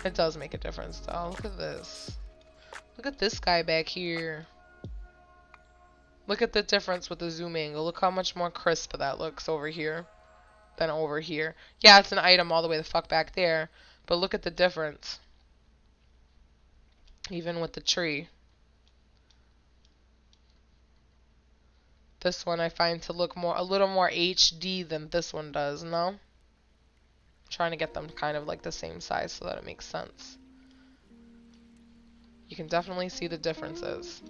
It does make a difference though. Look at this. Look at this guy back here. Look at the difference with the zoom angle. Look how much more crisp that looks over here than over here. Yeah, it's an item all the way the fuck back there, but look at the difference. Even with the tree. This one I find to look a little more HD than this one does, no? I'm trying to get them kind of like the same size so that it makes sense. You can definitely see the differences.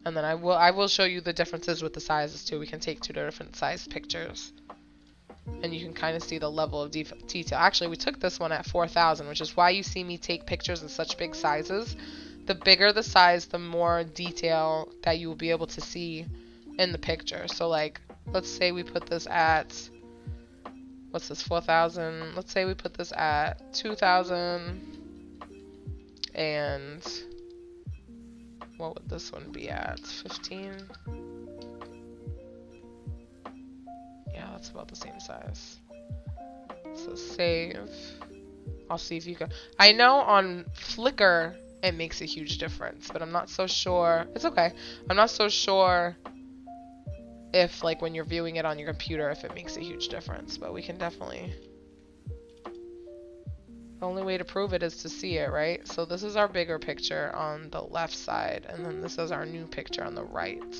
And then I will show you the differences with the sizes too. We can take two different size pictures. And you can kind of see the level of detail. Actually, we took this one at 4,000, which is why you see me take pictures in such big sizes. the bigger the size, the more detail that you will be able to see in the picture. So like, let's say we put this at, what's this, 4,000? Let's say we put this at 2,000. And what would this one be at? 15? Yeah, that's about the same size. So save. I'll see if you can. I know on Flickr it makes a huge difference, but I'm not so sure. It's okay. I'm not so sure if, like, when you're viewing it on your computer, if it makes a huge difference, but we can definitely. The only way to prove it is to see it, right? So this is our bigger picture on the left side, and then this is our new picture on the right.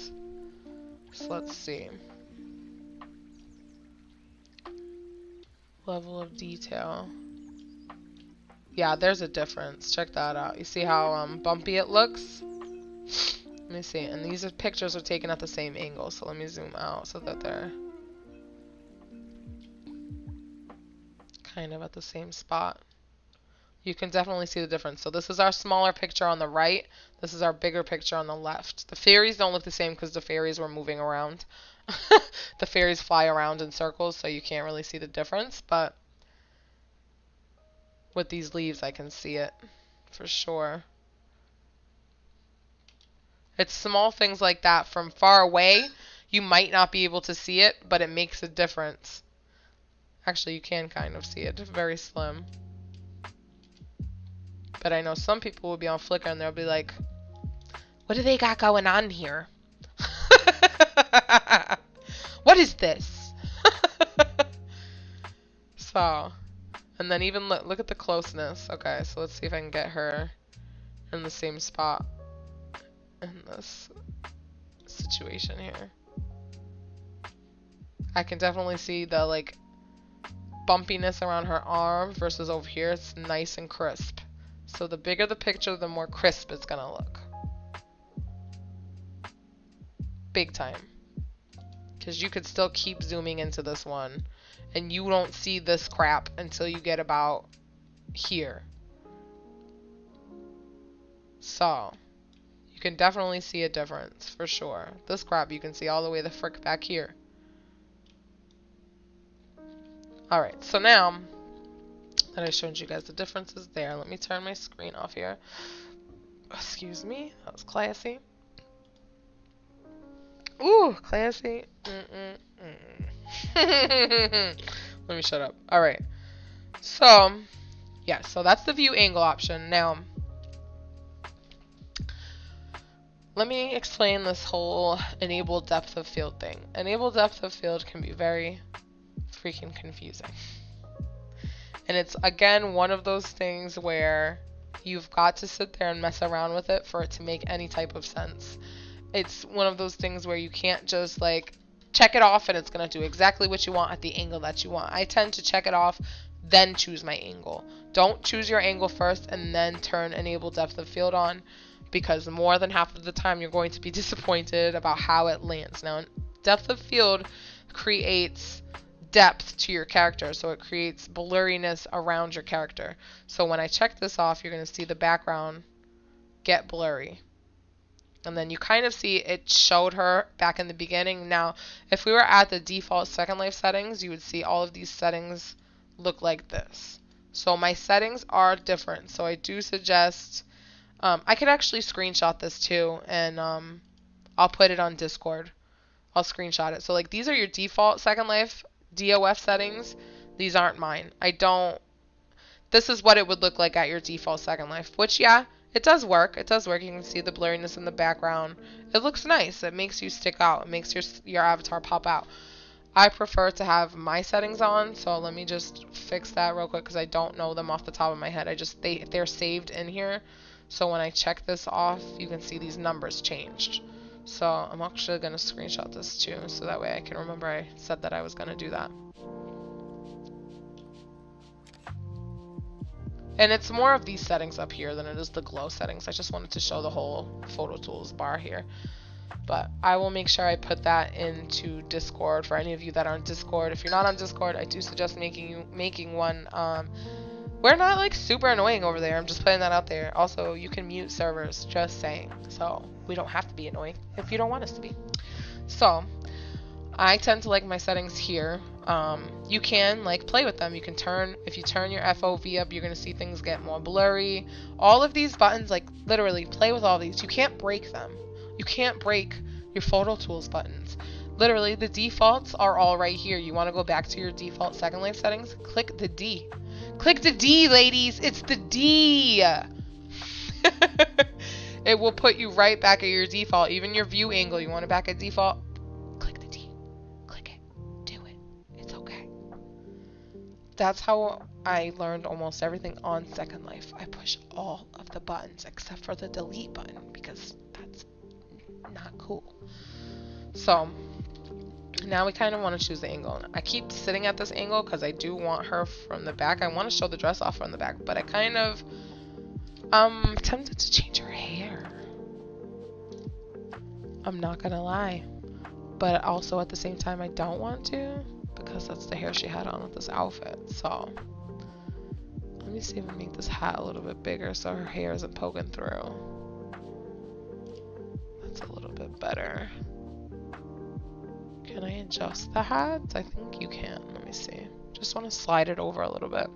So let's see. Level of detail. Yeah, there's a difference. Check that out. You see how bumpy it looks? Let me see. And these pictures are taken at the same angle, so let me zoom out so that they're kind of at the same spot. You can definitely see the difference. So this is our smaller picture on the right. This is our bigger picture on the left. The fairies don't look the same because the fairies were moving around. The fairies fly around in circles, so you can't really see the difference. But with these leaves, I can see it for sure. It's small things like that. From far away, you might not be able to see it, but it makes a difference. Actually, you can kind of see it. It's very slim. But I know some people will be on Flickr and they'll be like, what do they got going on here? What is this? So, and then even look at the closeness. Okay, so let's see if I can get her in the same spot in this situation here. I can definitely see the, like, bumpiness around her arm versus over here. It's nice and crisp. So the bigger the picture, the more crisp it's gonna look. Big time. Because you could still keep zooming into this one, and you don't see this crap until you get about here. So, you can definitely see a difference, for sure. This crap you can see all the way the frick back here. Alright, so now that I showed you guys the differences there, let me turn my screen off here. Excuse me, that was classy. Ooh, classy. Let me shut up. Alright, so yeah, so that's the view angle option. Now, let me explain this whole enable depth of field thing. Enable depth of field can be very freaking confusing. And it's, again, one of those things where you've got to sit there and mess around with it for it to make any type of sense. It's one of those things where you can't just, like, check it off and it's going to do exactly what you want at the angle that you want. I tend to check it off, then choose my angle. Don't choose your angle first and then turn enable depth of field on, because more than half of the time you're going to be disappointed about how it lands. Now, depth of field creates depth to your character, so it creates blurriness around your character. So when I check this off, you're going to see the background get blurry. And then you kind of see it showed her back in the beginning. Now, if we were at the default Second Life settings, you would see all of these settings look like this. So my settings are different. So I do suggest, I could actually screenshot this too, and I'll put it on Discord. I'll screenshot it. So like, these are your default Second Life DOF settings. These aren't mine. This is what it would look like at your default Second Life, which, yeah, it does work. It does work. You can see the blurriness in the background. It looks nice. It makes you stick out. It makes your avatar pop out. I prefer to have my settings on, so let me just fix that real quick because I don't know them off the top of my head. They're saved in here, so when I check this off, you can see these numbers changed. So I'm actually going to screenshot this too, so that way I can remember I said that I was going to do that. And it's more of these settings up here than it is the glow settings. I just wanted to show the whole Phototools bar here. But I will make sure I put that into Discord for any of you that are on Discord. If you're not on Discord, I do suggest making one. We're not like super annoying over there. I'm just putting that out there. Also, you can mute servers, just saying. So we don't have to be annoying if you don't want us to be. So I tend to like my settings here. You can like play with them. You can turn, if you turn your FOV up, you're going to see things get more blurry. All of these buttons, like literally play with all these. You can't break them. You can't break your Phototools buttons. Literally, the defaults are all right here. You want to go back to your default Second Life settings? Click the D. Click the D, ladies. It's the D. It will put you right back at your default. Even your view angle, you want it back at default? Click the D. Click it. Do it. It's okay. That's how I learned almost everything on Second Life. I push all of the buttons except for the delete button because that's not cool. So now we kind of want to choose the angle. I keep sitting at this angle because I do want her from the back. I want to show the dress off from the back, but I kind of tempted to change her hair. I'm not gonna lie, but also at the same time I don't want to because that's the hair she had on with this outfit. So let me see if I make this hat a little bit bigger so her hair isn't poking through. That's a little bit better. Can I adjust the hat? I think you can. Let me see. Just want to slide it over a little bit.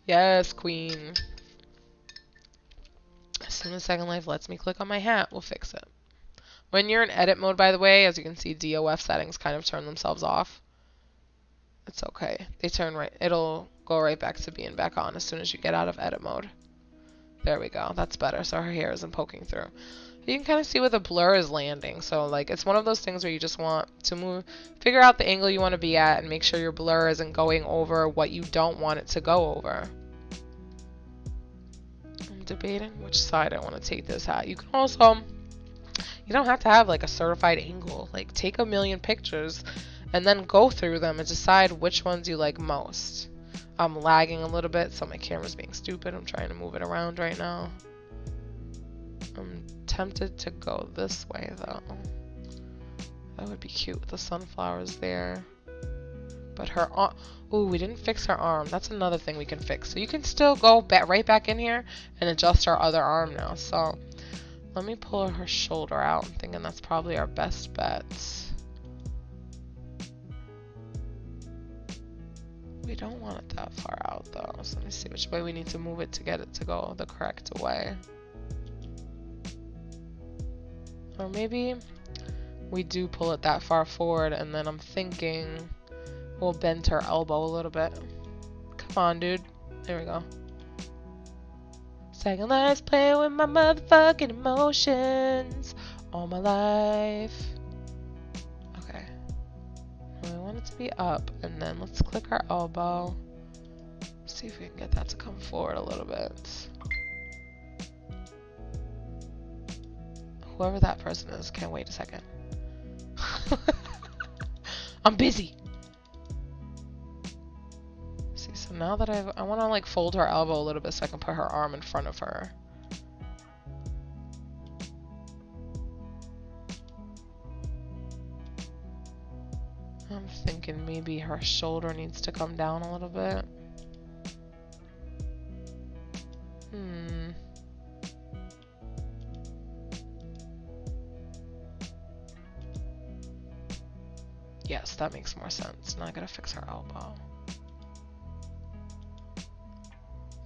Yes, queen. As soon as Second Life lets me click on my hat, we'll fix it. When you're in edit mode, by the way, as you can see, DOF settings kind of turn themselves off. It's okay. They turn right. It'll go right back to being back on as soon as you get out of edit mode. There we go. That's better. So her hair isn't poking through. You can kind of see where the blur is landing. So like it's one of those things where you just want to figure out the angle you want to be at and make sure your blur isn't going over what you don't want it to go over. I'm debating which side I want to take this hat. You can also, you don't have to have like a certified angle. Like take a million pictures and then go through them and decide which ones you like most. I'm lagging a little bit, so my camera's being stupid. I'm trying to move it around right now. I'm tempted to go this way though. That would be cute with the sunflowers there. But her arm, ooh, we didn't fix her arm. That's another thing we can fix. So you can still go right back in here and adjust her other arm now. So let me pull her shoulder out. I'm thinking that's probably our best bet. We don't want it that far out though. So let me see which way we need to move it to get it to go the correct way. Or maybe we do pull it that far forward and then I'm thinking we'll bend her elbow a little bit. Come on, dude. There we go. Second Life's playing with my motherfucking emotions all my life. Okay. I want it to be up and then let's click our elbow. See if we can get that to come forward a little bit. Whoever that person is, can't wait a second. I'm busy. See, so now that I want to like fold her elbow a little bit so I can put her arm in front of her. I'm thinking maybe her shoulder needs to come down a little bit. Yes, that makes more sense. Now I gotta fix her elbow.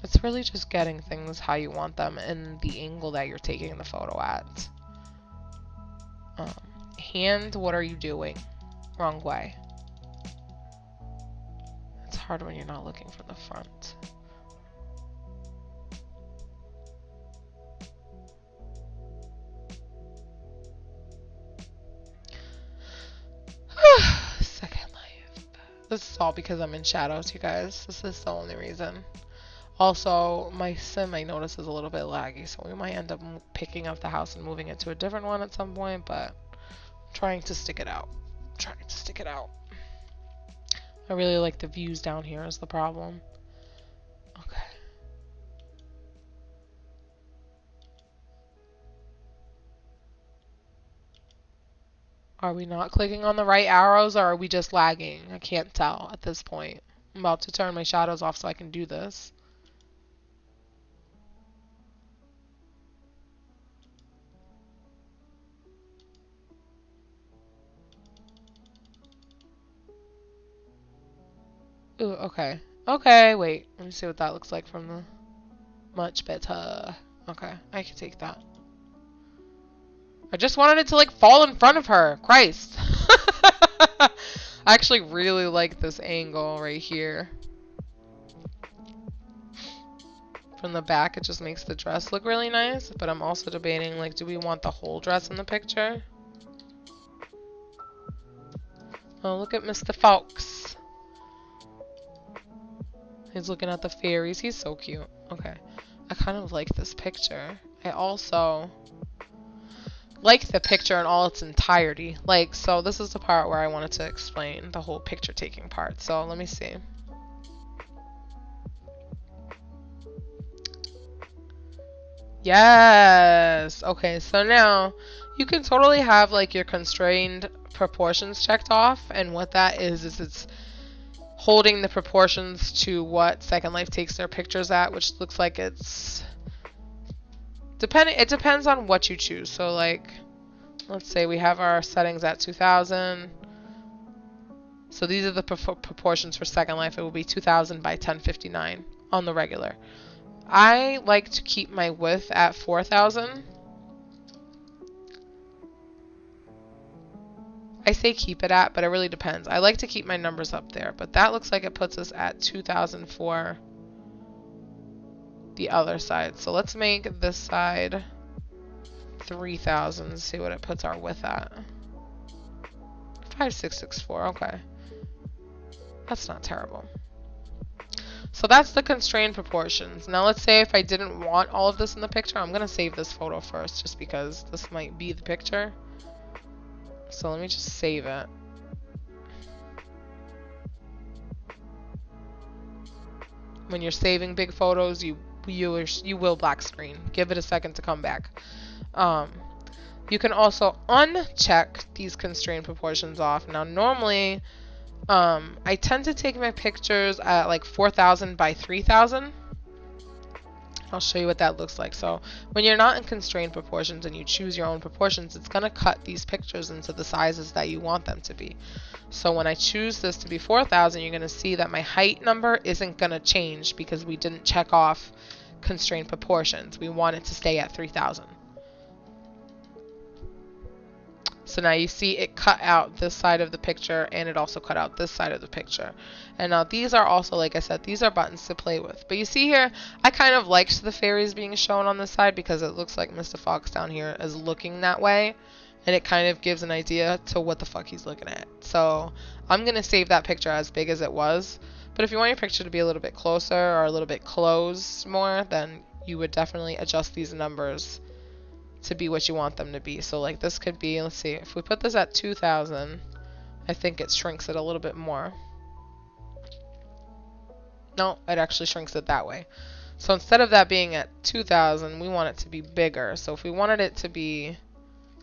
It's really just getting things how you want them in the angle that you're taking the photo at. Hand, what are you doing? Wrong way. It's hard when you're not looking from the front. Second Life. This is all because I'm in shadows, you guys. This is the only reason. Also, my sim, I notice, is a little bit laggy, so we might end up picking up the house and moving it to a different one at some point, but I'm trying to stick it out. I really like the views down here is the problem. Okay. Are we not clicking on the right arrows, or are we just lagging? I can't tell at this point. I'm about to turn my shadows off so I can do this. Ooh, okay. Okay, wait. Let me see what that looks like from the... Much better. Okay, I can take that. I just wanted it to, like, fall in front of her. Christ. I actually really like this angle right here. From the back, it just makes the dress look really nice. But I'm also debating, like, do we want the whole dress in the picture? Oh, look at Mr. Fox. He's looking at the fairies. He's so cute. Okay. I kind of like this picture. I also like the picture in all its entirety. Like, so this is the part where I wanted to explain the whole picture taking part. So let me see. Yes! Okay, so now you can totally have like your constrained proportions checked off, and what that is it's holding the proportions to what Second Life takes their pictures at, which looks like it's it depends on what you choose. So like, let's say we have our settings at 2000. So these are the proportions for Second Life. It will be 2000 by 1059 on the regular. I like to keep my width at 4000. I say keep it at, but it really depends. I like to keep my numbers up there, but that looks like it puts us at 2000 for the other side. So let's make this side 3000 and see what it puts our width at. 5664, okay. That's not terrible. So that's the constrained proportions. Now let's say if I didn't want all of this in the picture, I'm going to save this photo first just because this might be the picture. So let me just save it. When you're saving big photos, you will black screen. Give it a second to come back. You can also uncheck these constrained proportions off. Now normally, I tend to take my pictures at like 4000 by 3000. I'll show you what that looks like. So when you're not in constrained proportions and you choose your own proportions, it's going to cut these pictures into the sizes that you want them to be. So when I choose this to be 4000, you're going to see that my height number isn't going to change because we didn't check off constrained proportions. We want it to stay at 3000. So now you see it cut out this side of the picture, and it also cut out this side of the picture. And now these are also, like I said, these are buttons to play with. But you see here, I kind of liked the fairies being shown on this side because it looks like Mr. Fox down here is looking that way. And it kind of gives an idea to what the fuck he's looking at. So I'm going to save that picture as big as it was. But if you want your picture to be a little bit closer or a little bit closed more, then you would definitely adjust these numbers to be what you want them to be. So like this could be, let's see, if we put this at 2000, I think it shrinks it a little bit more. No, it actually shrinks it that way. So instead of that being at 2000, we want it to be bigger. So if we wanted it to be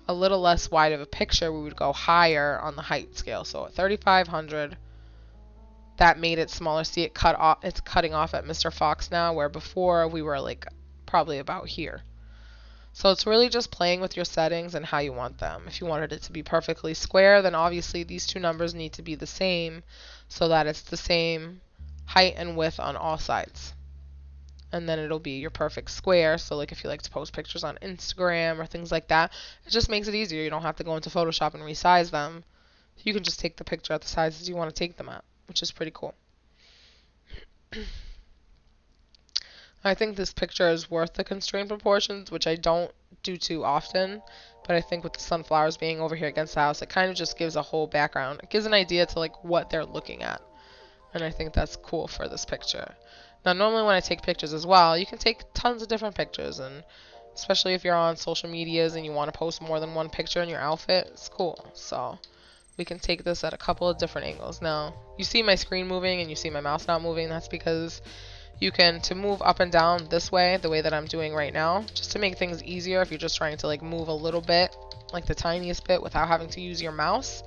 a little less wide of a picture, we would go higher on the height scale. So at 3500, that made it smaller. See, it cut off, it's cutting off at Mr. Fox now, where before we were like probably about here. So it's really just playing with your settings and how you want them. If you wanted it to be perfectly square, then obviously these two numbers need to be the same so that it's the same height and width on all sides. And then it'll be your perfect square. So like if you like to post pictures on Instagram or things like that, it just makes it easier. You don't have to go into Photoshop and resize them. You can just take the picture at the sizes you want to take them at, which is pretty cool. I think this picture is worth the constrained proportions, which I don't do too often, but I think with the sunflowers being over here against the house, it kind of just gives a whole background. It gives an idea to like what they're looking at, and I think that's cool for this picture. Now normally when I take pictures as well, you can take tons of different pictures, and especially if you're on social medias and you want to post more than one picture in your outfit, it's cool. So we can take this at a couple of different angles. Now you see my screen moving and you see my mouse not moving. That's because You can, to move up and down this way, the way that I'm doing right now, just to make things easier if you're just trying to like move a little bit, like the tiniest bit without having to use your mouse.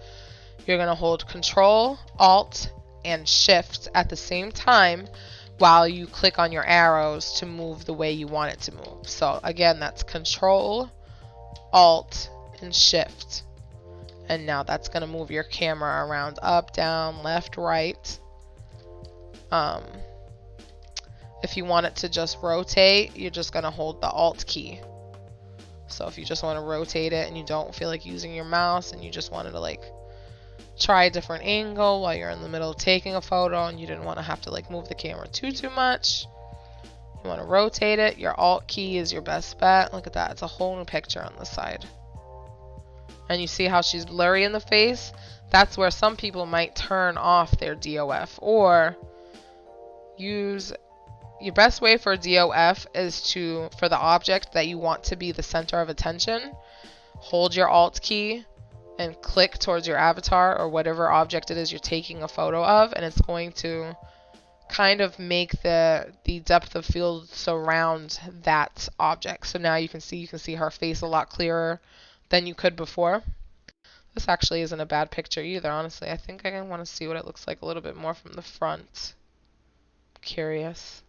You're going to hold Control, Alt, and Shift at the same time while you click on your arrows to move the way you want it to move. So again, that's Control, Alt, and Shift. And now that's going to move your camera around up, down, left, right. If you want it to just rotate, you're just going to hold the Alt key. So if you just want to rotate it and you don't feel like using your mouse and you just wanted to like try a different angle while you're in the middle of taking a photo and you didn't want to have to like move the camera too much, you want to rotate it, your Alt key is your best bet. Look at that. It's a whole new picture on the side. And you see how she's blurry in the face? That's where some people might turn off their DOF, or use your best way for DOF is to, for the object that you want to be the center of attention, hold your Alt key and click towards your avatar or whatever object it is you're taking a photo of, and it's going to kind of make the depth of field surround that object. So now you can see her face a lot clearer than you could before. This actually isn't a bad picture either, honestly. I think I want to see what it looks like a little bit more from the front. Curious.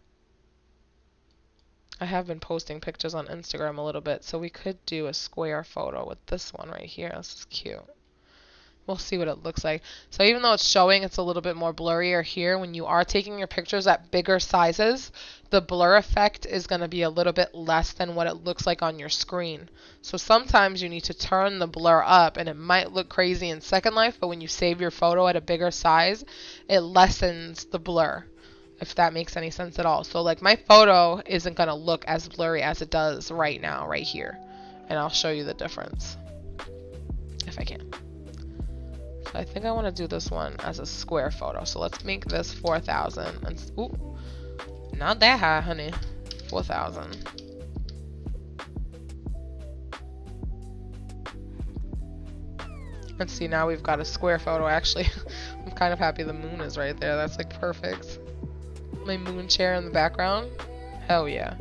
I have been posting pictures on Instagram a little bit, so we could do a square photo with this one right here. This is cute. We'll see what it looks like. So even though it's showing it's a little bit more blurrier here, when you are taking your pictures at bigger sizes, the blur effect is going to be a little bit less than what it looks like on your screen. So sometimes you need to turn the blur up, and it might look crazy in Second Life, but when you save your photo at a bigger size, it lessens the blur, if that makes any sense at all. So like my photo isn't going to look as blurry as it does right now, right here. And I'll show you the difference if I can. So I think I want to do this one as a square photo. So let's make this 4,000. And ooh, not that high, honey. 4,000. Let's see, now we've got a square photo. Actually, I'm kind of happy the moon is right there. That's like perfect. My moon chair in the background. Hell yeah.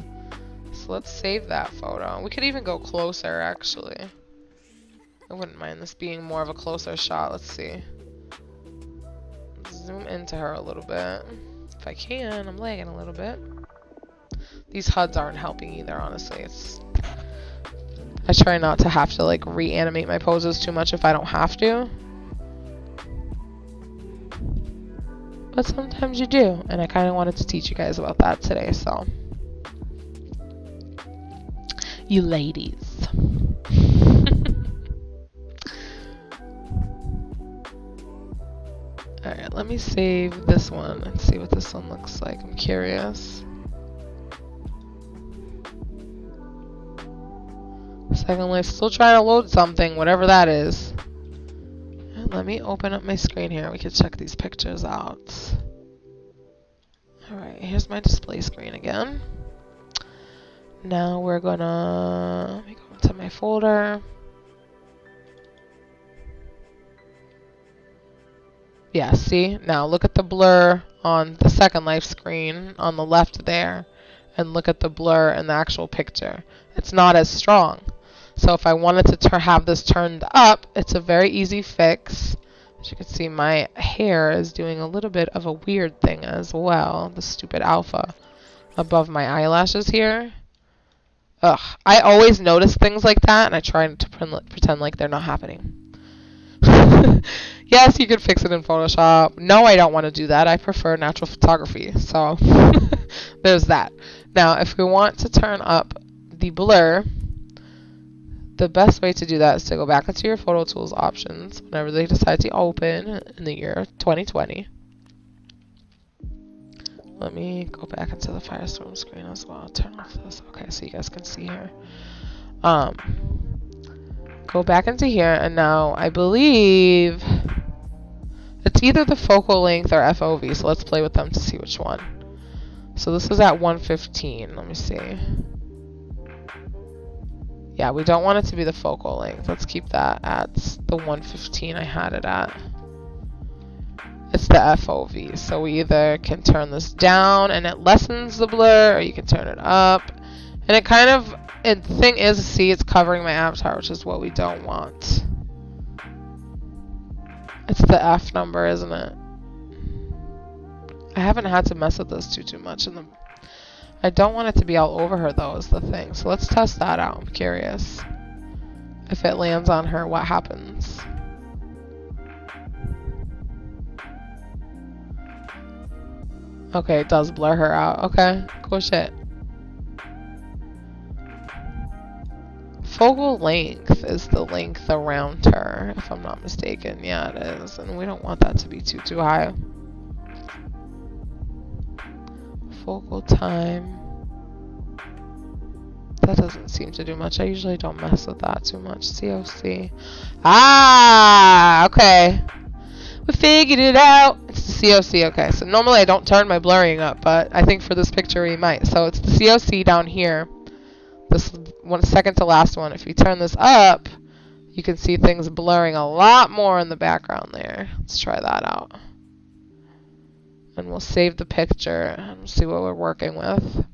So let's save that photo. We could even go closer, actually. I wouldn't mind this being more of a closer shot. Let's see. Zoom into her a little bit. If I can, I'm lagging a little bit. These HUDs aren't helping either, honestly. I try not to have to like reanimate my poses too much if I don't have to. But sometimes you do, and I kind of wanted to teach you guys about that today, so. You ladies. Alright, let me save this one and see what this one looks like. I'm curious. Second Life, still trying to load something, whatever that is. And let me open up my screen here. We can check these pictures out. Alright, here's my display screen again. Now we're gonna, let me go into my folder. Yeah, see? Now look at the blur on the Second Life screen on the left there, and look at the blur in the actual picture. It's not as strong. So if I wanted to have this turned up, it's a very easy fix. As you can see, my hair is doing a little bit of a weird thing as well. The stupid alpha above my eyelashes here. Ugh, I always notice things like that, and I try to pretend like they're not happening. Yes, you could fix it in Photoshop. No, I don't want to do that. I prefer natural photography. So there's that. Now, if we want to turn up the blur, the best way to do that is to go back into your Phototools options whenever they decide to open in the year 2020. Let me go back into the Firestorm screen as well. Turn off this. Okay, so you guys can see here. Go back into here, and now I believe it's either the focal length or FOV, so let's play with them to see which one. So this is at 115. Let me see. Yeah, we don't want it to be the focal length. Let's keep that at the 115 I had it at. It's the FOV. So we either can turn this down and it lessens the blur, or you can turn it up. And it kind of, and the thing is, see, it's covering my avatar, which is what we don't want. It's the F number, isn't it? I haven't had to mess with this too much. I don't want it to be all over her, though, is the thing. So let's test that out. I'm curious. If it lands on her, what happens? Okay, it does blur her out. Okay, cool shit. Focal length is the length around her, if I'm not mistaken. Yeah, it is. And we don't want that to be too high. Focal time. That doesn't seem to do much. I usually don't mess with that too much. COC. Ah, okay. We figured it out. It's the COC. Okay, so normally I don't turn my blurring up, but I think for this picture we might. So it's the COC down here. This one, second to last one. If you turn this up, you can see things blurring a lot more in the background there. Let's try that out. And we'll save the picture and see what we're working with.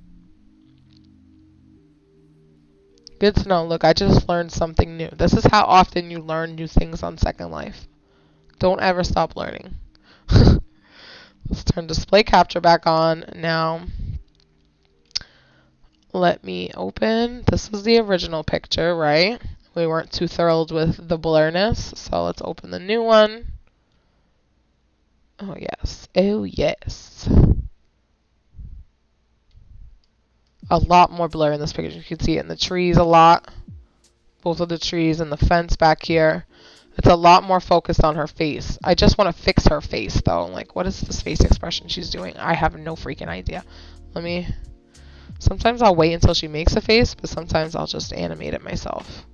Good to know. Look, I just learned something new. This is how often you learn new things on Second Life. Don't ever stop learning. Let's turn display capture back on. Now, let me open. This is the original picture, right? We weren't too thrilled with the blurriness, so let's open the new one. Oh, yes. Oh, yes. A lot more blur in this picture. You can see it in the trees a lot. Both of the trees and the fence back here. It's a lot more focused on her face. I just want to fix her face, though. Like, what is this face expression she's doing? I have no freaking idea. Sometimes I'll wait until she makes a face, but sometimes I'll just animate it myself.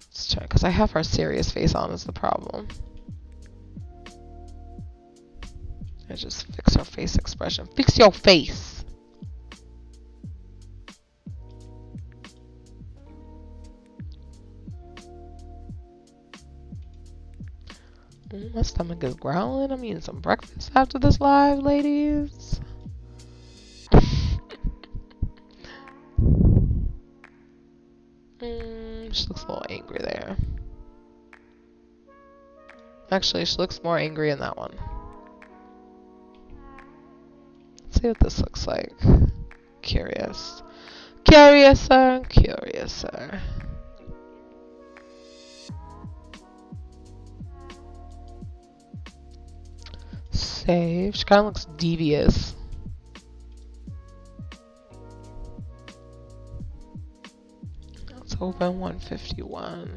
Let's try, because I have her serious face on is the problem. I just fix her face expression. Fix your face. My stomach is growling. I'm eating some breakfast after this live, ladies. She looks a little angry there. Actually, she looks more angry in that one. Let's see what this looks like. Curious. Curiouser, curiouser. Save. She kind of looks devious. Let's open 151.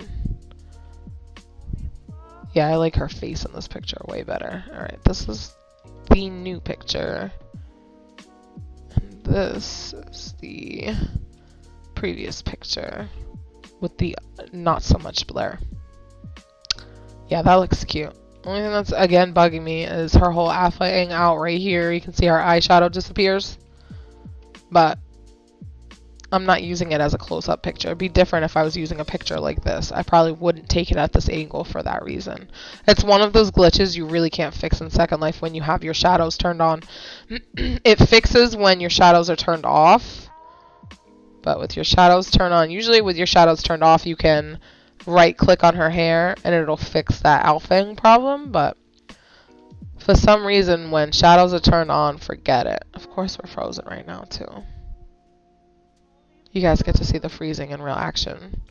Yeah, I like her face in this picture way better. Alright, this is the new picture. And this is the previous picture with the not so much blur. Yeah, that looks cute. Only thing that's, again, bugging me is her whole affling out right here. You can see her eyeshadow disappears. But I'm not using it as a close-up picture. It'd be different if I was using a picture like this. I probably wouldn't take it at this angle for that reason. It's one of those glitches you really can't fix in Second Life when you have your shadows turned on. It fixes when your shadows are turned off. But with your shadows turned on, usually with your shadows turned off, you can right click on her hair and it'll fix that alphing problem, but for some reason when shadows are turned on, forget it. Of course we're frozen right now too. You guys get to see the freezing in real action.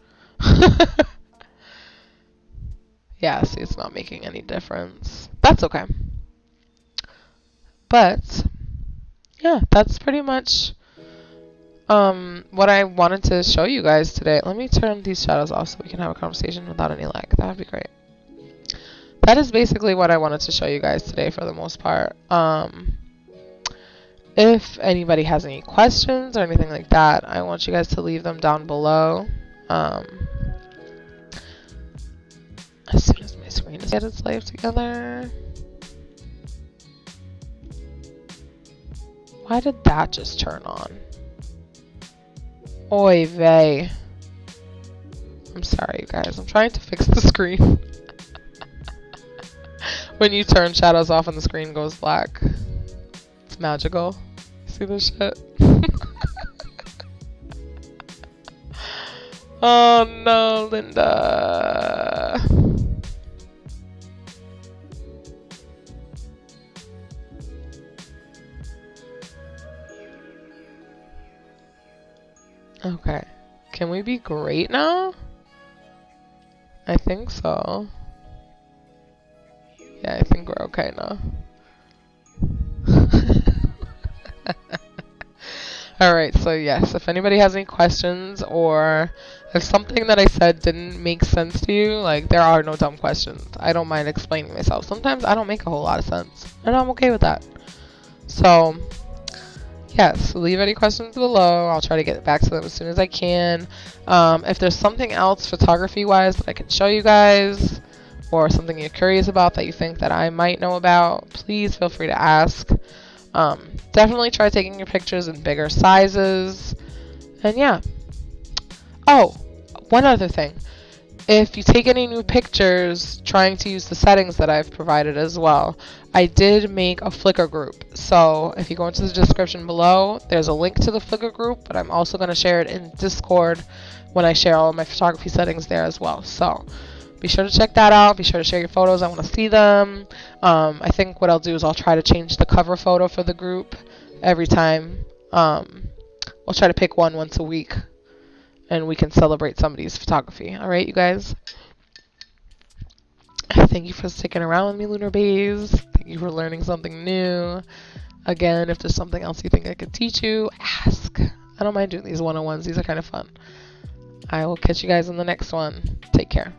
Yeah, see, it's not making any difference. That's okay. But yeah, that's pretty much what I wanted to show you guys today. Let me turn these shadows off so we can have a conversation without any lag. That would be great. That is basically what I wanted to show you guys today for the most part. If anybody has any questions or anything like that, I want you guys to leave them down below. As soon as my screen is get its life together. Why did that just turn on? Oy vey. I'm sorry, you guys. I'm trying to fix the screen. When you turn shadows off and the screen goes black. It's magical. See this shit? Oh no, Linda. Okay. Can we be great now? I think so. Yeah, I think we're okay now. Alright, so yes, if anybody has any questions or if something that I said didn't make sense to you, like, there are no dumb questions. I don't mind explaining myself. Sometimes I don't make a whole lot of sense, and I'm okay with that. So, yes, leave any questions below. I'll try to get back to them as soon as I can. If there's something else photography-wise that I can show you guys, or something you're curious about that you think that I might know about, please feel free to ask. Definitely try taking your pictures in bigger sizes. And yeah. Oh, one other thing. If you take any new pictures trying to use the settings that I've provided as well, I did make a Flickr group. So if you go into the description below, there's a link to the Flickr group, but I'm also going to share it in Discord when I share all of my photography settings there as well. So be sure to check that out. Be sure to share your photos. I want to see them. I think what I'll do is I'll try to change the cover photo for the group every time. We'll try to pick one once a week, and we can celebrate somebody's photography. All right, you guys? Thank you for sticking around with me, Lunar Bays. Thank you for learning something new. Again, if there's something else you think I could teach you, ask. I don't mind doing these one-on-ones. These are kind of fun. I will catch you guys in the next one. Take care.